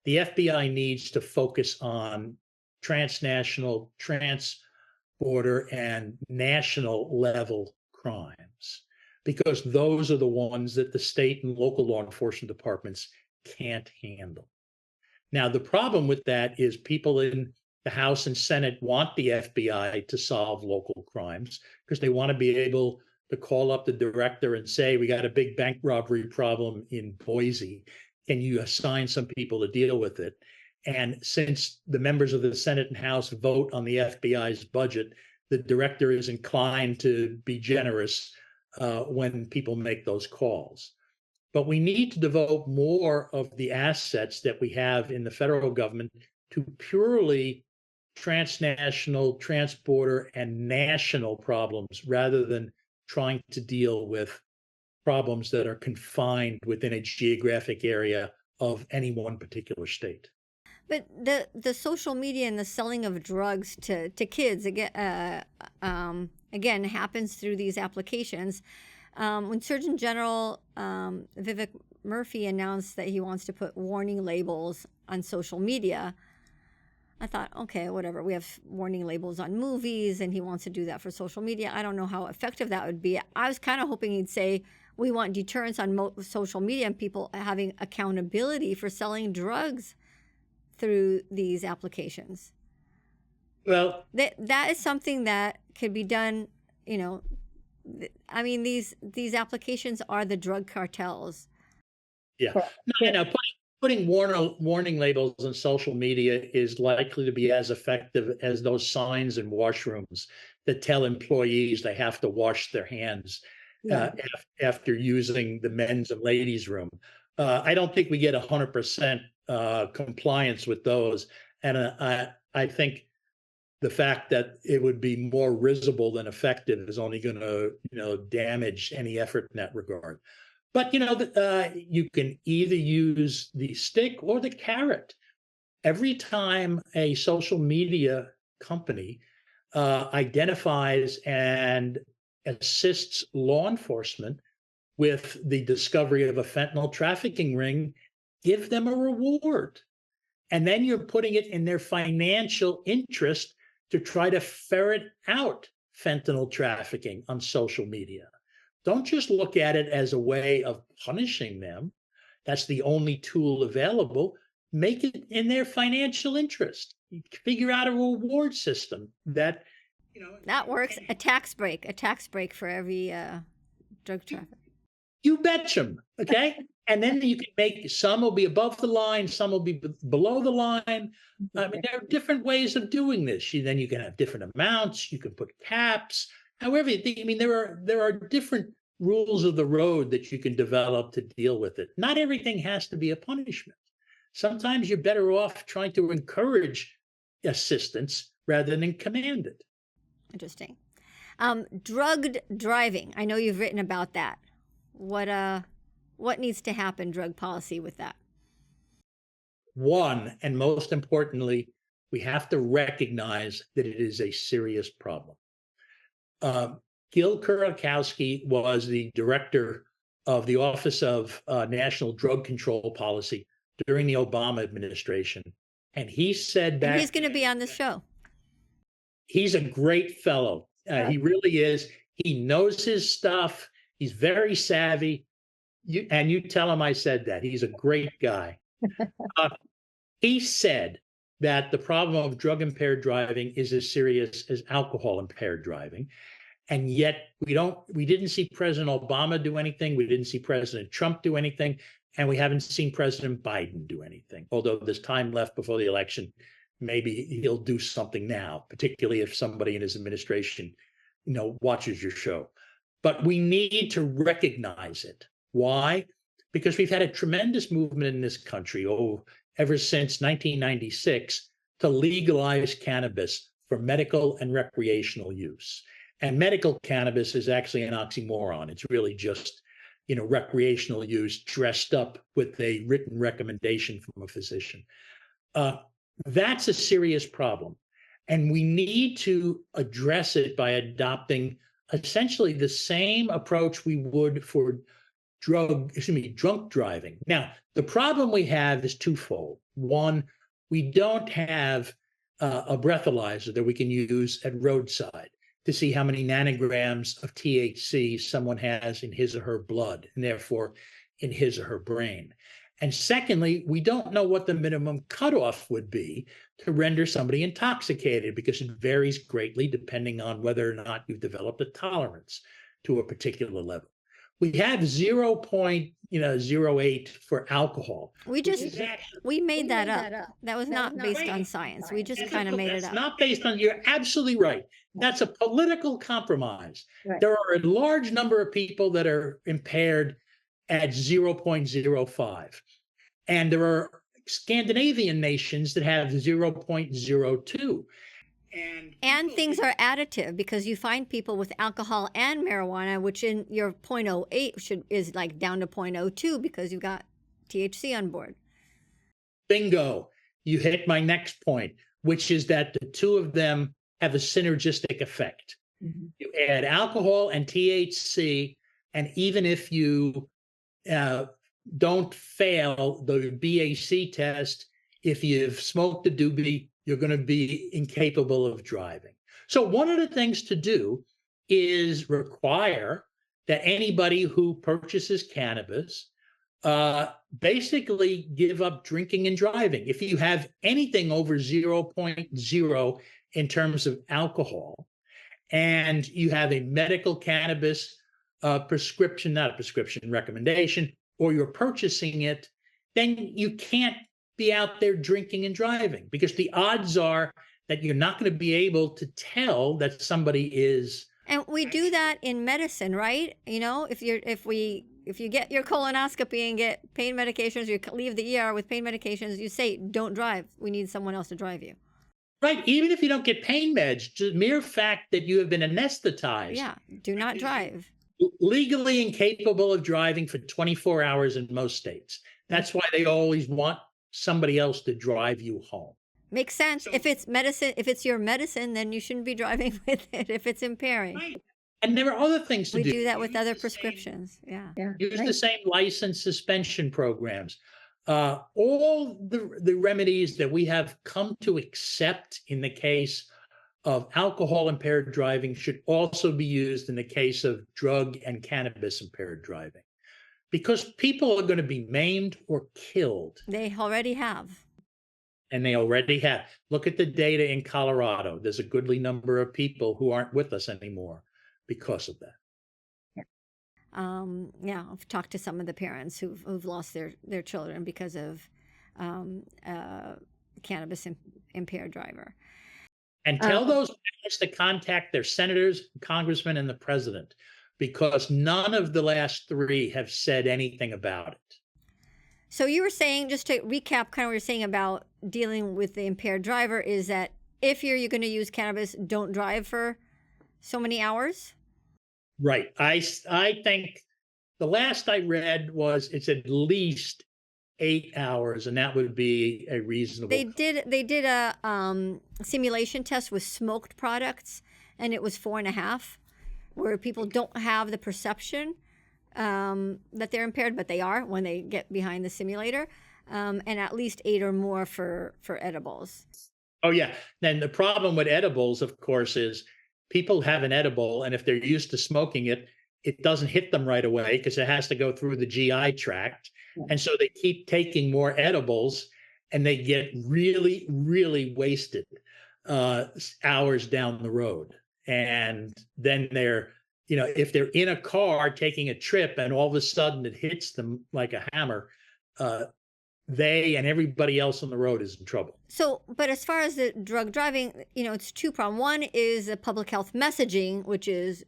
The FBI needs to focus on transnational, trans-border, and national level crimes, because those are the ones that the state and local law enforcement departments can't handle. Now, the problem with that is people in the House and Senate want the FBI to solve local crimes because they want to be able to call up the director and say, we got a big bank robbery problem in Boise. Can you assign some people to deal with it? And since the members of the Senate and House vote on the FBI's budget, the director is inclined to be generous when people make those calls. But we need to devote more of the assets that we have in the federal government to purely transnational, transborder, and national problems rather than trying to deal with problems that are confined within a geographic area of any one particular state. But the social media and the selling of drugs to kids again happens through these applications. When Surgeon General Vivek Murthy announced that he wants to put warning labels on social media, I thought, okay, whatever. We have warning labels on movies, and he wants to do that for social media. I don't know how effective that would be. I was kind of hoping he'd say, we want deterrence on social media and people having accountability for selling drugs through these applications. Well, that is something that could be done, I mean, these applications are the drug cartels. Yeah. No, putting warning labels on social media is likely to be as effective as those signs in washrooms that tell employees they have to wash their hands after using the men's and ladies' room. I don't think we get 100% compliance with those. And I think the fact that it would be more risible than effective is only going to, damage any effort in that regard. But you can either use the stick or the carrot. Every time a social media company identifies and assists law enforcement with the discovery of a fentanyl trafficking ring, give them a reward. And then you're putting it in their financial interest to try to ferret out fentanyl trafficking on social media. Don't just look at it as a way of punishing them. That's the only tool available. Make it in their financial interest. Figure out a reward system that, that works. A tax break for every drug traffic. You betcha. Okay. And then you can make some will be above the line, some will be below the line. I mean, there are different ways of doing this. Then you can have different amounts. You can put caps. However, I mean, there are different rules of the road that you can develop to deal with it. Not everything has to be a punishment. Sometimes you're better off trying to encourage assistance rather than command it. Interesting. Drugged driving. I know you've written about that. What needs to happen, drug policy, with that? One, and most importantly, we have to recognize that it is a serious problem. Gil Kurakowski was the director of the Office of National Drug Control Policy during the Obama administration. And he said that— and he's going to be on this show. He's a great fellow. He really is. He knows his stuff. He's very savvy. You tell him I said that. He's a great guy. He said that the problem of drug-impaired driving is as serious as alcohol-impaired driving. And yet we didn't see President Obama do anything. We didn't see President Trump do anything. And we haven't seen President Biden do anything. Although there's time left before the election, maybe he'll do something now, particularly if somebody in his administration, watches your show. But we need to recognize it. Why? Because we've had a tremendous movement in this country ever since 1996 to legalize cannabis for medical and recreational use. And medical cannabis is actually an oxymoron. It's really just, recreational use dressed up with a written recommendation from a physician. That's a serious problem. And we need to address it by adopting essentially the same approach we would for drunk driving. Now, the problem we have is twofold. One, we don't have a breathalyzer that we can use at roadside to see how many nanograms of THC someone has in his or her blood, and therefore in his or her brain. And secondly, we don't know what the minimum cutoff would be to render somebody intoxicated, because it varies greatly depending on whether or not you've developed a tolerance to a particular level. We have 0.08 for alcohol. We made that up. That was not based on science. We just kind of made it up. It's not based on, you're absolutely right. That's a political compromise. Right. There are a large number of people that are impaired at 0.05. And there are Scandinavian nations that have 0.02. And things are additive, because you find people with alcohol and marijuana, which in your 0.08 is like down to 0.02 because you got THC on board. Bingo. You hit my next point, which is that the two of them have a synergistic effect. Mm-hmm. You add alcohol and THC, and even if you don't fail the BAC test, if you've smoked a doobie, you're going to be incapable of driving. So one of the things to do is require that anybody who purchases cannabis basically give up drinking and driving. If you have anything over 0.0 in terms of alcohol, and you have a medical cannabis recommendation, or you're purchasing it, then you can't be out there drinking and driving, because the odds are that you're not going to be able to tell that somebody is. And we do that in medicine, right? If you get your colonoscopy and get pain medications, you leave the ER with pain medications, you say, don't drive. We need someone else to drive you. Right. Even if you don't get pain meds, the mere fact that you have been anesthetized. Yeah. Do not drive. legally incapable of driving for 24 hours in most states. That's why they always want somebody else to drive you home. Makes sense. If it's medicine, if it's your medicine, then you shouldn't be driving with it if it's impairing. Right. And there are other things to We do. do that with other prescriptions. Yeah. Use the same license suspension programs. All the remedies that we have come to accept in the case of alcohol impaired driving should also be used in the case of drug and cannabis impaired driving, because people are going to be maimed or killed. They already have. And they already have. Look at the data in Colorado. There's a goodly number of people who aren't with us anymore because of that. Yeah, I've talked to some of the parents who've lost their children because of cannabis impaired driver. And tell those parents to contact their senators, congressmen, and the president, because none of the last three have said anything about it. So you were saying, just to recap kind of what you're saying about dealing with the impaired driver, is that if you're going to use cannabis, don't drive for so many hours? Right. I think the last I read was it's at least 8 hours, and that would be a reasonable. They did a simulation test with smoked products, and it was 4.5, where people don't have the perception that they're impaired, but they are when they get behind the simulator, and at least 8 or more for edibles. Oh yeah. Then the problem with edibles, of course, is people have an edible, and if they're used to smoking it, it doesn't hit them right away because it has to go through the GI tract. And so they keep taking more edibles, and they get really, really wasted hours down the road. And then they're, if they're in a car taking a trip and all of a sudden it hits them like a hammer, they and everybody else on the road is in trouble. So, but as far as the drug driving, it's two problems. One is a public health messaging, which is,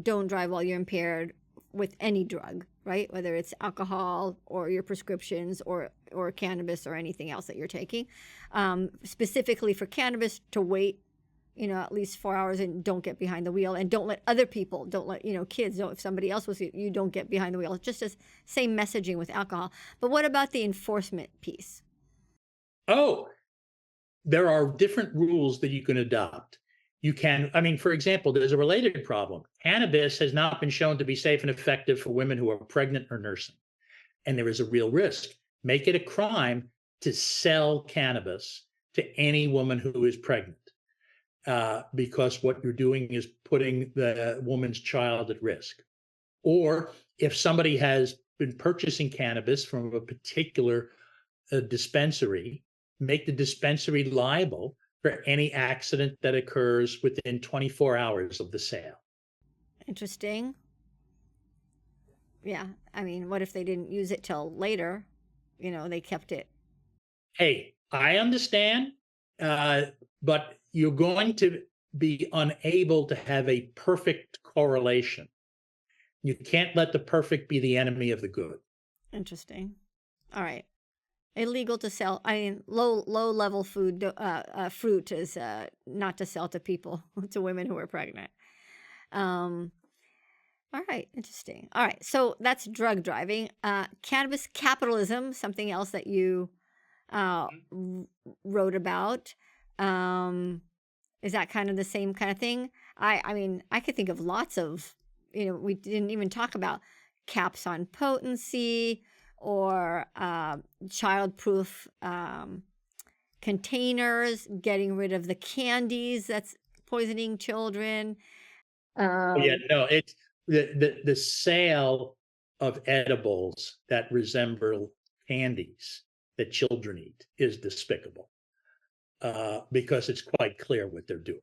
don't drive while you're impaired with any drug, right? Whether it's alcohol or your prescriptions or cannabis or anything else that you're taking. Specifically for cannabis, to wait, at least 4 hours and don't get behind the wheel, and don't let other people, don't let, kids, if somebody else was, you don't get behind the wheel. It's just the same messaging with alcohol. But what about the enforcement piece? Oh, there are different rules that you can adopt. You can, for example, there's a related problem. Cannabis has not been shown to be safe and effective for women who are pregnant or nursing. And there is a real risk. Make it a crime to sell cannabis to any woman who is pregnant, because what you're doing is putting the woman's child at risk. Or if somebody has been purchasing cannabis from a particular dispensary, make the dispensary liable for any accident that occurs within 24 hours of the sale. Interesting. Yeah. What if they didn't use it till later? They kept it. Hey, I understand, but you're going to be unable to have a perfect correlation. You can't let the perfect be the enemy of the good. Interesting. All right. Illegal to sell. Low level fruit is not to sell to people, to women who are pregnant. All right, interesting. All right, so that's drug driving. Cannabis capitalism, something else that you wrote about. Is that kind of the same kind of thing? I could think of lots of, we didn't even talk about caps on potency, or child-proof containers, getting rid of the candies that's poisoning children. It's the sale of edibles that resemble candies that children eat is despicable, because it's quite clear what they're doing.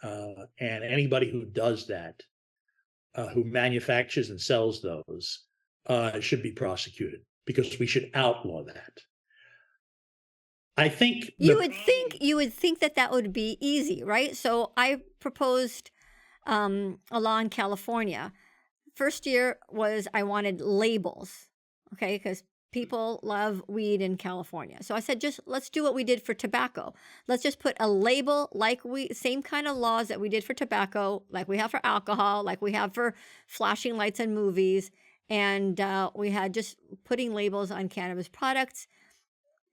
And anybody who does that, who manufactures and sells those, should be prosecuted, because we should outlaw that. I think you would think that would be easy, right? So I proposed a law in California. First year was I wanted labels, okay, because people love weed in California. So I said, let's do what we did for tobacco. Let's just put a label like same kind of laws that we did for tobacco, like we have for alcohol, like we have for flashing lights in movies. And we had just putting labels on cannabis products.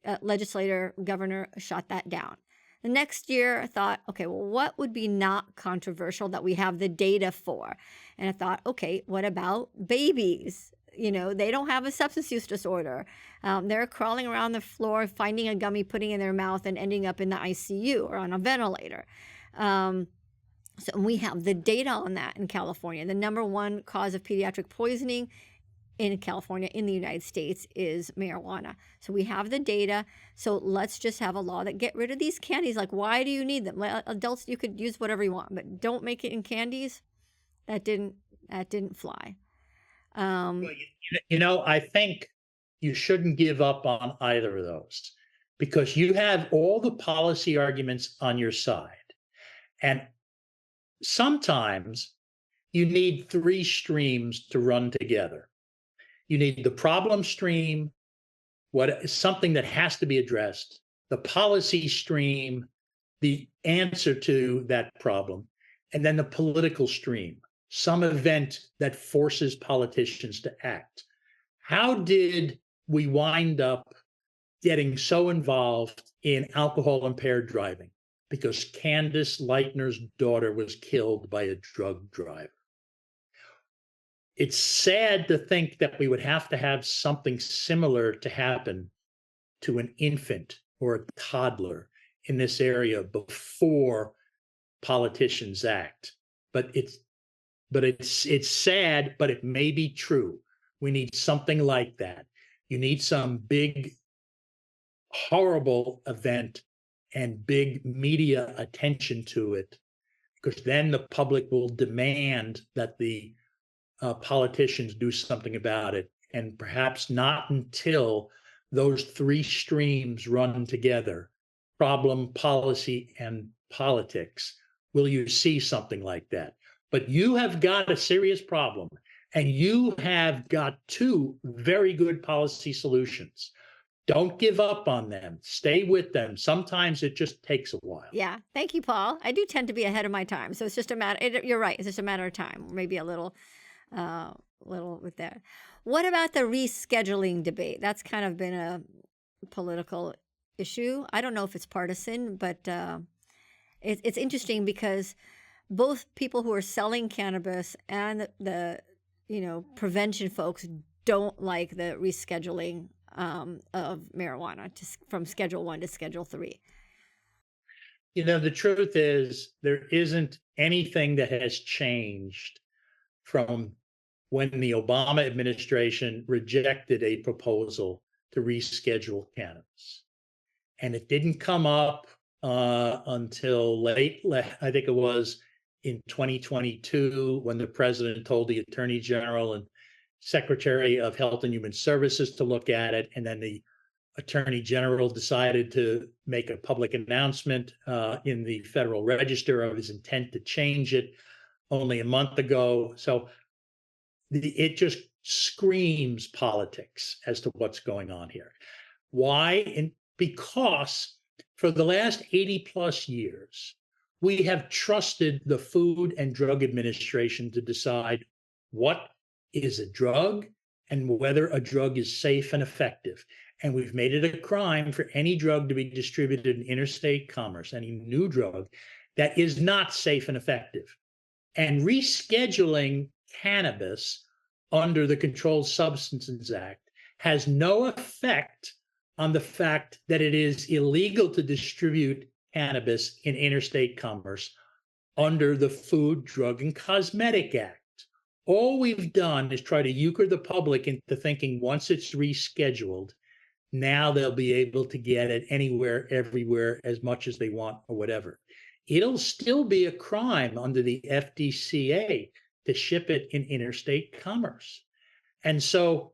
Governor shot that down. The next year, I thought, okay, well, what would be not controversial that we have the data for? And I thought, okay, what about babies? They don't have a substance use disorder. They're crawling around the floor, finding a gummy, putting it in their mouth, and ending up in the ICU or on a ventilator. So we have the data on that in California. The number one cause of pediatric poisoning in California, in the United States, is marijuana. So we have the data. So let's just have a law that get rid of these candies. Like, why do you need them? Adults, you could use whatever you want, but don't make it in candies. That didn't fly. I think you shouldn't give up on either of those, because you have all the policy arguments on your side. And sometimes you need three streams to run together. You need the problem stream, something that has to be addressed, the policy stream, the answer to that problem, and then the political stream, some event that forces politicians to act. How did we wind up getting so involved in alcohol impaired driving? Because Candace Leitner's daughter was killed by a drug driver. It's sad to think that we would have to have something similar to happen to an infant or a toddler in this area before politicians act. But it's sad, but it may be true. We need something like that. You need some big, horrible event and big media attention to it, because then the public will demand that the politicians do something about it. And perhaps not until those three streams run together, problem, policy, and politics, will you see something like that. But you have got a serious problem, and you have got two very good policy solutions. Don't give up on them. Stay with them. Sometimes it just takes a while. Yeah. Thank you, Paul. I do tend to be ahead of my time. So it's just a matter, you're right. It's just a matter of time, maybe a little with that. What about the rescheduling debate? That's kind of been a political issue. I don't know if it's partisan, but it's interesting because both people who are selling cannabis and the prevention folks don't like the rescheduling of marijuana from Schedule 1 to Schedule 3. The truth is there isn't anything that has changed from when the Obama administration rejected a proposal to reschedule cannabis. And it didn't come up until late, I think it was in 2022, when the president told the Attorney General and Secretary of Health and Human Services to look at it. And then the Attorney General decided to make a public announcement in the Federal Register of his intent to change it only a month ago. So it just screams politics as to what's going on here. Why? Because for the last 80 plus years, we have trusted the Food and Drug Administration to decide what is a drug and whether a drug is safe and effective. And we've made it a crime for any drug to be distributed in interstate commerce, any new drug that is not safe and effective. And rescheduling cannabis under the Controlled Substances Act has no effect on the fact that it is illegal to distribute cannabis in interstate commerce under the Food, Drug, and Cosmetic Act. All we've done is try to euchre the public into thinking once it's rescheduled, now they'll be able to get it anywhere, everywhere, as much as they want or whatever. It'll still be a crime under the FDCA to ship it in interstate commerce. And so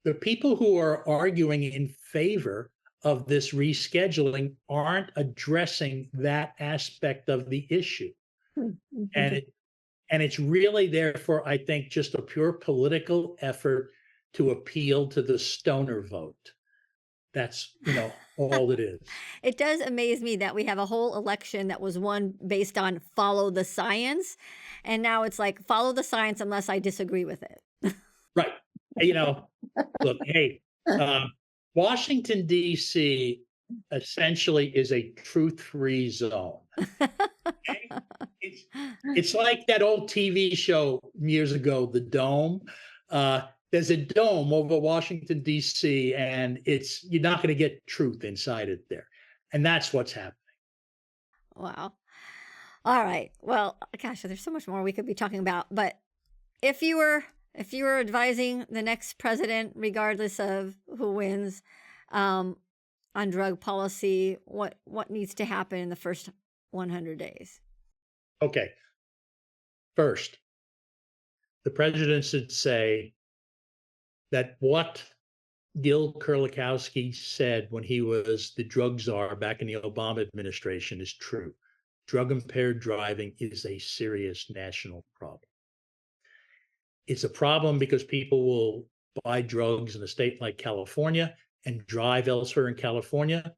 the people who are arguing in favor of this rescheduling aren't addressing that aspect of the issue. And it's really, therefore, I think, just a pure political effort to appeal to the stoner vote. That's, all it is. It does amaze me that we have a whole election that was won based on follow the science, and now it's like follow the science unless I disagree with it. Right. Look, hey, Washington, D.C. essentially is a truth-free zone. Okay? It's like that old TV show years ago, The Dome. There's a dome over Washington, D.C., and you're not going to get truth inside it there. And that's what's happening. Wow. All right. Well, gosh, there's so much more we could be talking about. But if you were advising the next president, regardless of who wins, on drug policy, what needs to happen in the first 100 days? Okay. First, the president should say that what Gil Kurlikowski said when he was the drug czar back in the Obama administration is true. Drug-impaired driving is a serious national problem. It's a problem because people will buy drugs in a state like California and drive elsewhere in California.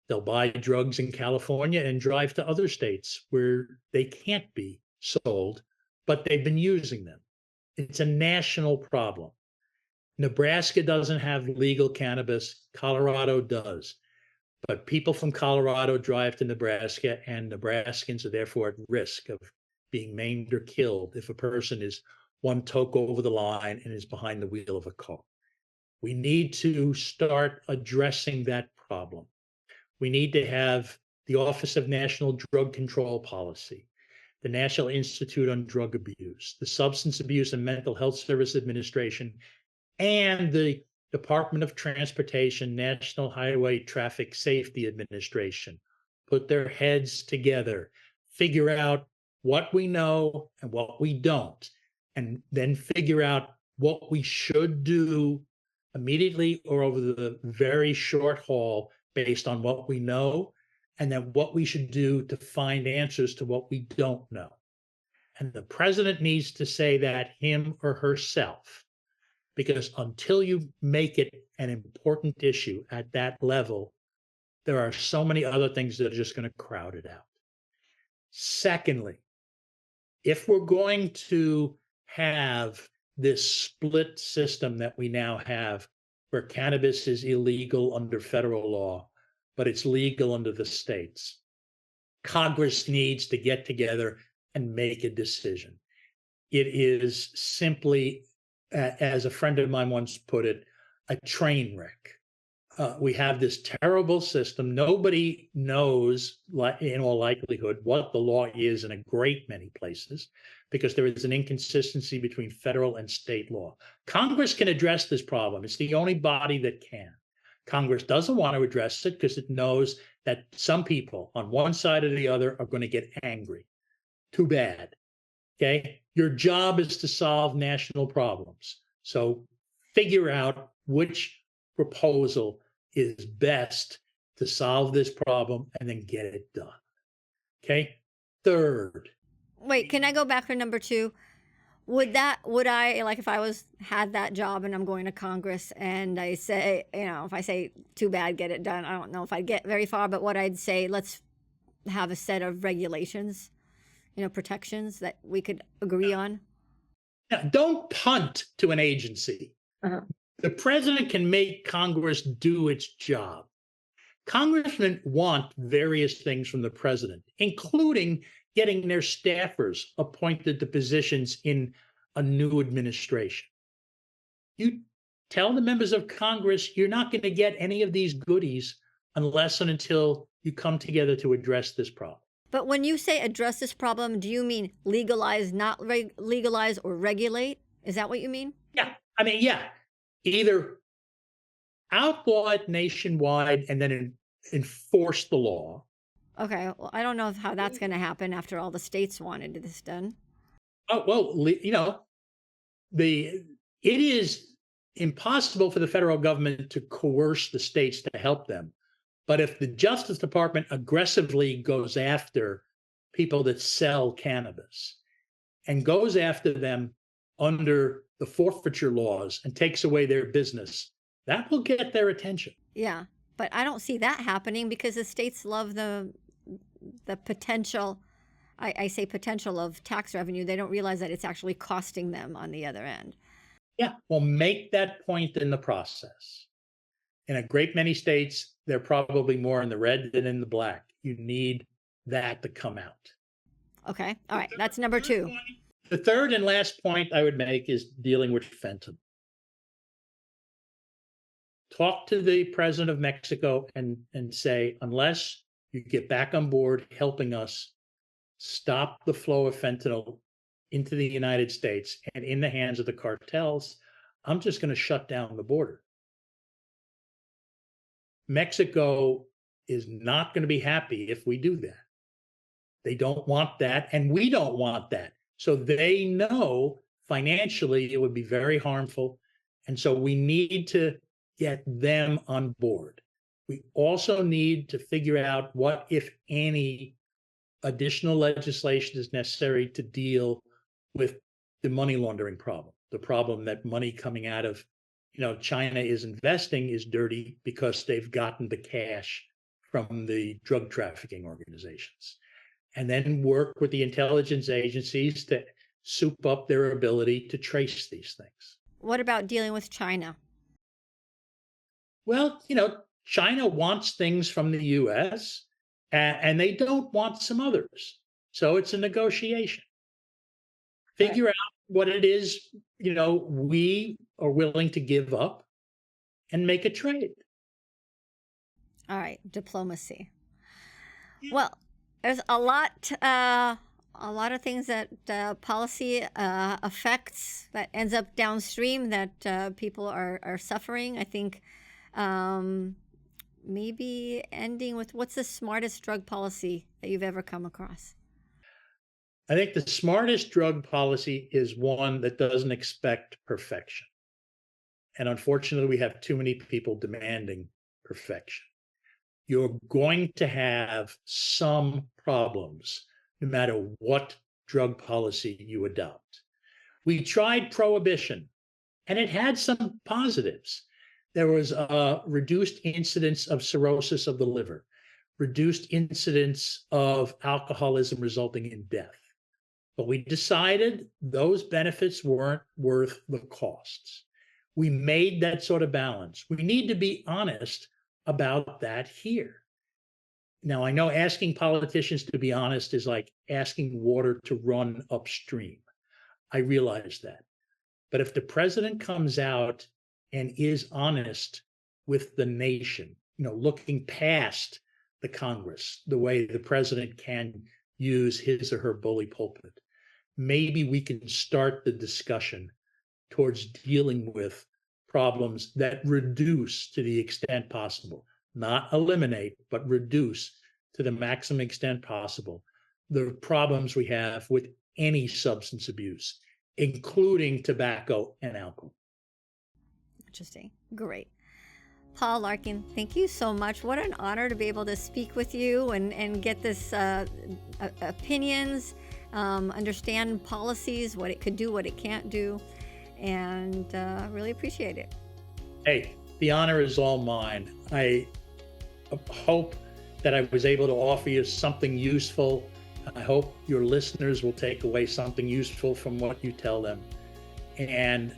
They'll buy drugs in California and drive to other states where they can't be sold, but they've been using them. It's a national problem. Nebraska doesn't have legal cannabis. Colorado does. But people from Colorado drive to Nebraska, and Nebraskans are therefore at risk of being maimed or killed if a person is one toke over the line and is behind the wheel of a car. We need to start addressing that problem. We need to have the Office of National Drug Control Policy, the National Institute on Drug Abuse, the Substance Abuse and Mental Health Service Administration, and the Department of Transportation, National Highway Traffic Safety Administration put their heads together, figure out what we know and what we don't, and then figure out what we should do immediately or over the very short haul based on what we know, and then what we should do to find answers to what we don't know. And the president needs to say that, him or herself, because until you make it an important issue at that level, there are so many other things that are just going to crowd it out. Secondly, if we're going to have this split system that we now have, where cannabis is illegal under federal law, but it's legal under the states, Congress needs to get together and make a decision. It is simply, as a friend of mine once put it, a train wreck. We have this terrible system. Nobody knows, in all likelihood, what the law is in a great many places, because there is an inconsistency between federal and state law. Congress can address this problem. It's the only body that can. Congress doesn't want to address it because it knows that some people on one side or the other are going to get angry. Too bad. Okay? Your job is to solve national problems. So figure out which proposal is best to solve this problem and then get it done. Okay? Third. Wait, can I go back for number 2? Would I, like, if I had that job and I'm going to Congress and I say, if I say too bad, get it done, I don't know if I'd get very far, but what I'd say, let's have a set of regulations, protections that we could agree on. Now, don't punt to an agency. Uh-huh. The president can make Congress do its job. Congressmen want various things from the president, including getting their staffers appointed to positions in a new administration. You tell the members of Congress you're not going to get any of these goodies unless and until you come together to address this problem. But when you say address this problem, do you mean legalize, not legalize, or regulate? Is that what you mean? Yeah. I mean, yeah. Either outlaw it nationwide and then enforce the law. Okay. Well, I don't know how that's going to happen after all the states wanted this done. Oh, well, it is impossible for the federal government to coerce the states to help them. But if the Justice Department aggressively goes after people that sell cannabis and goes after them under the forfeiture laws and takes away their business, that will get their attention. Yeah, but I don't see that happening because the states love the potential. I say potential of tax revenue. They don't realize that it's actually costing them on the other end. Yeah, well, make that point in the process. In a great many states, they're probably more in the red than in the black. You need that to come out. Okay, all right, that's number 2. The third and last point I would make is dealing with fentanyl. Talk to the president of Mexico and say, unless you get back on board helping us stop the flow of fentanyl into the United States and in the hands of the cartels, I'm just going to shut down the border. Mexico is not going to be happy if we do that. They don't want that, and we don't want that. So they know financially it would be very harmful. And so we need to get them on board. We also need to figure out what, if any, additional legislation is necessary to deal with the money laundering problem, the problem that money coming out of, China is investing is dirty because they've gotten the cash from the drug trafficking organizations. And then work with the intelligence agencies to soup up their ability to trace these things. What about dealing with China? Well, China wants things from the US and they don't want some others. So it's a negotiation. Figure out what it is, we are willing to give up and make a trade. All right, diplomacy. Yeah. Well, there's a lot of things that policy affects that ends up downstream that people are suffering. I think maybe ending with, what's the smartest drug policy that you've ever come across? I think the smartest drug policy is one that doesn't expect perfection. And unfortunately, we have too many people demanding perfection. You're going to have some problems no matter what drug policy you adopt. We tried prohibition, and it had some positives. There was a reduced incidence of cirrhosis of the liver, reduced incidence of alcoholism resulting in death. But we decided those benefits weren't worth the costs. We made that sort of balance. We need to be honest about that here. Now, I know asking politicians to be honest is like asking water to run upstream. I realize that. But if the president comes out and is honest with the nation, looking past the Congress, the way the president can use his or her bully pulpit, maybe we can start the discussion towards dealing with problems that reduce to the extent possible, not eliminate, but reduce to the maximum extent possible the problems we have with any substance abuse, including tobacco and alcohol. Interesting. Great. Paul Larkin, thank you so much. What an honor to be able to speak with you and get this opinions, understand policies, what it could do, what it can't do, and really appreciate it. Hey, the honor is all mine. I hope that I was able to offer you something useful. I hope your listeners will take away something useful from what you tell them. And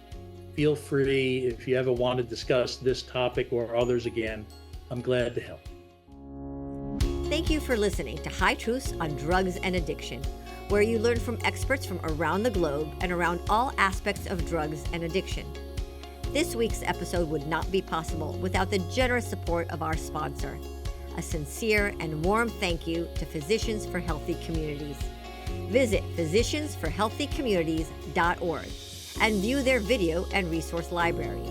feel free, if you ever want to discuss this topic or others again, I'm glad to help. Thank you for listening to High Truths on Drugs and Addiction, where you learn from experts from around the globe and around all aspects of drugs and addiction. This week's episode would not be possible without the generous support of our sponsor. A sincere and warm thank you to Physicians for Healthy Communities. Visit physiciansforhealthycommunities.org and view their video and resource library.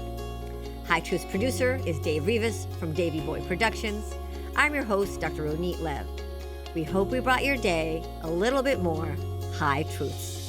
High Truths producer is Dave Rivas from Davey Boy Productions. I'm your host, Dr. Ronit Lev. We hope we brought your day a little bit more High Truths.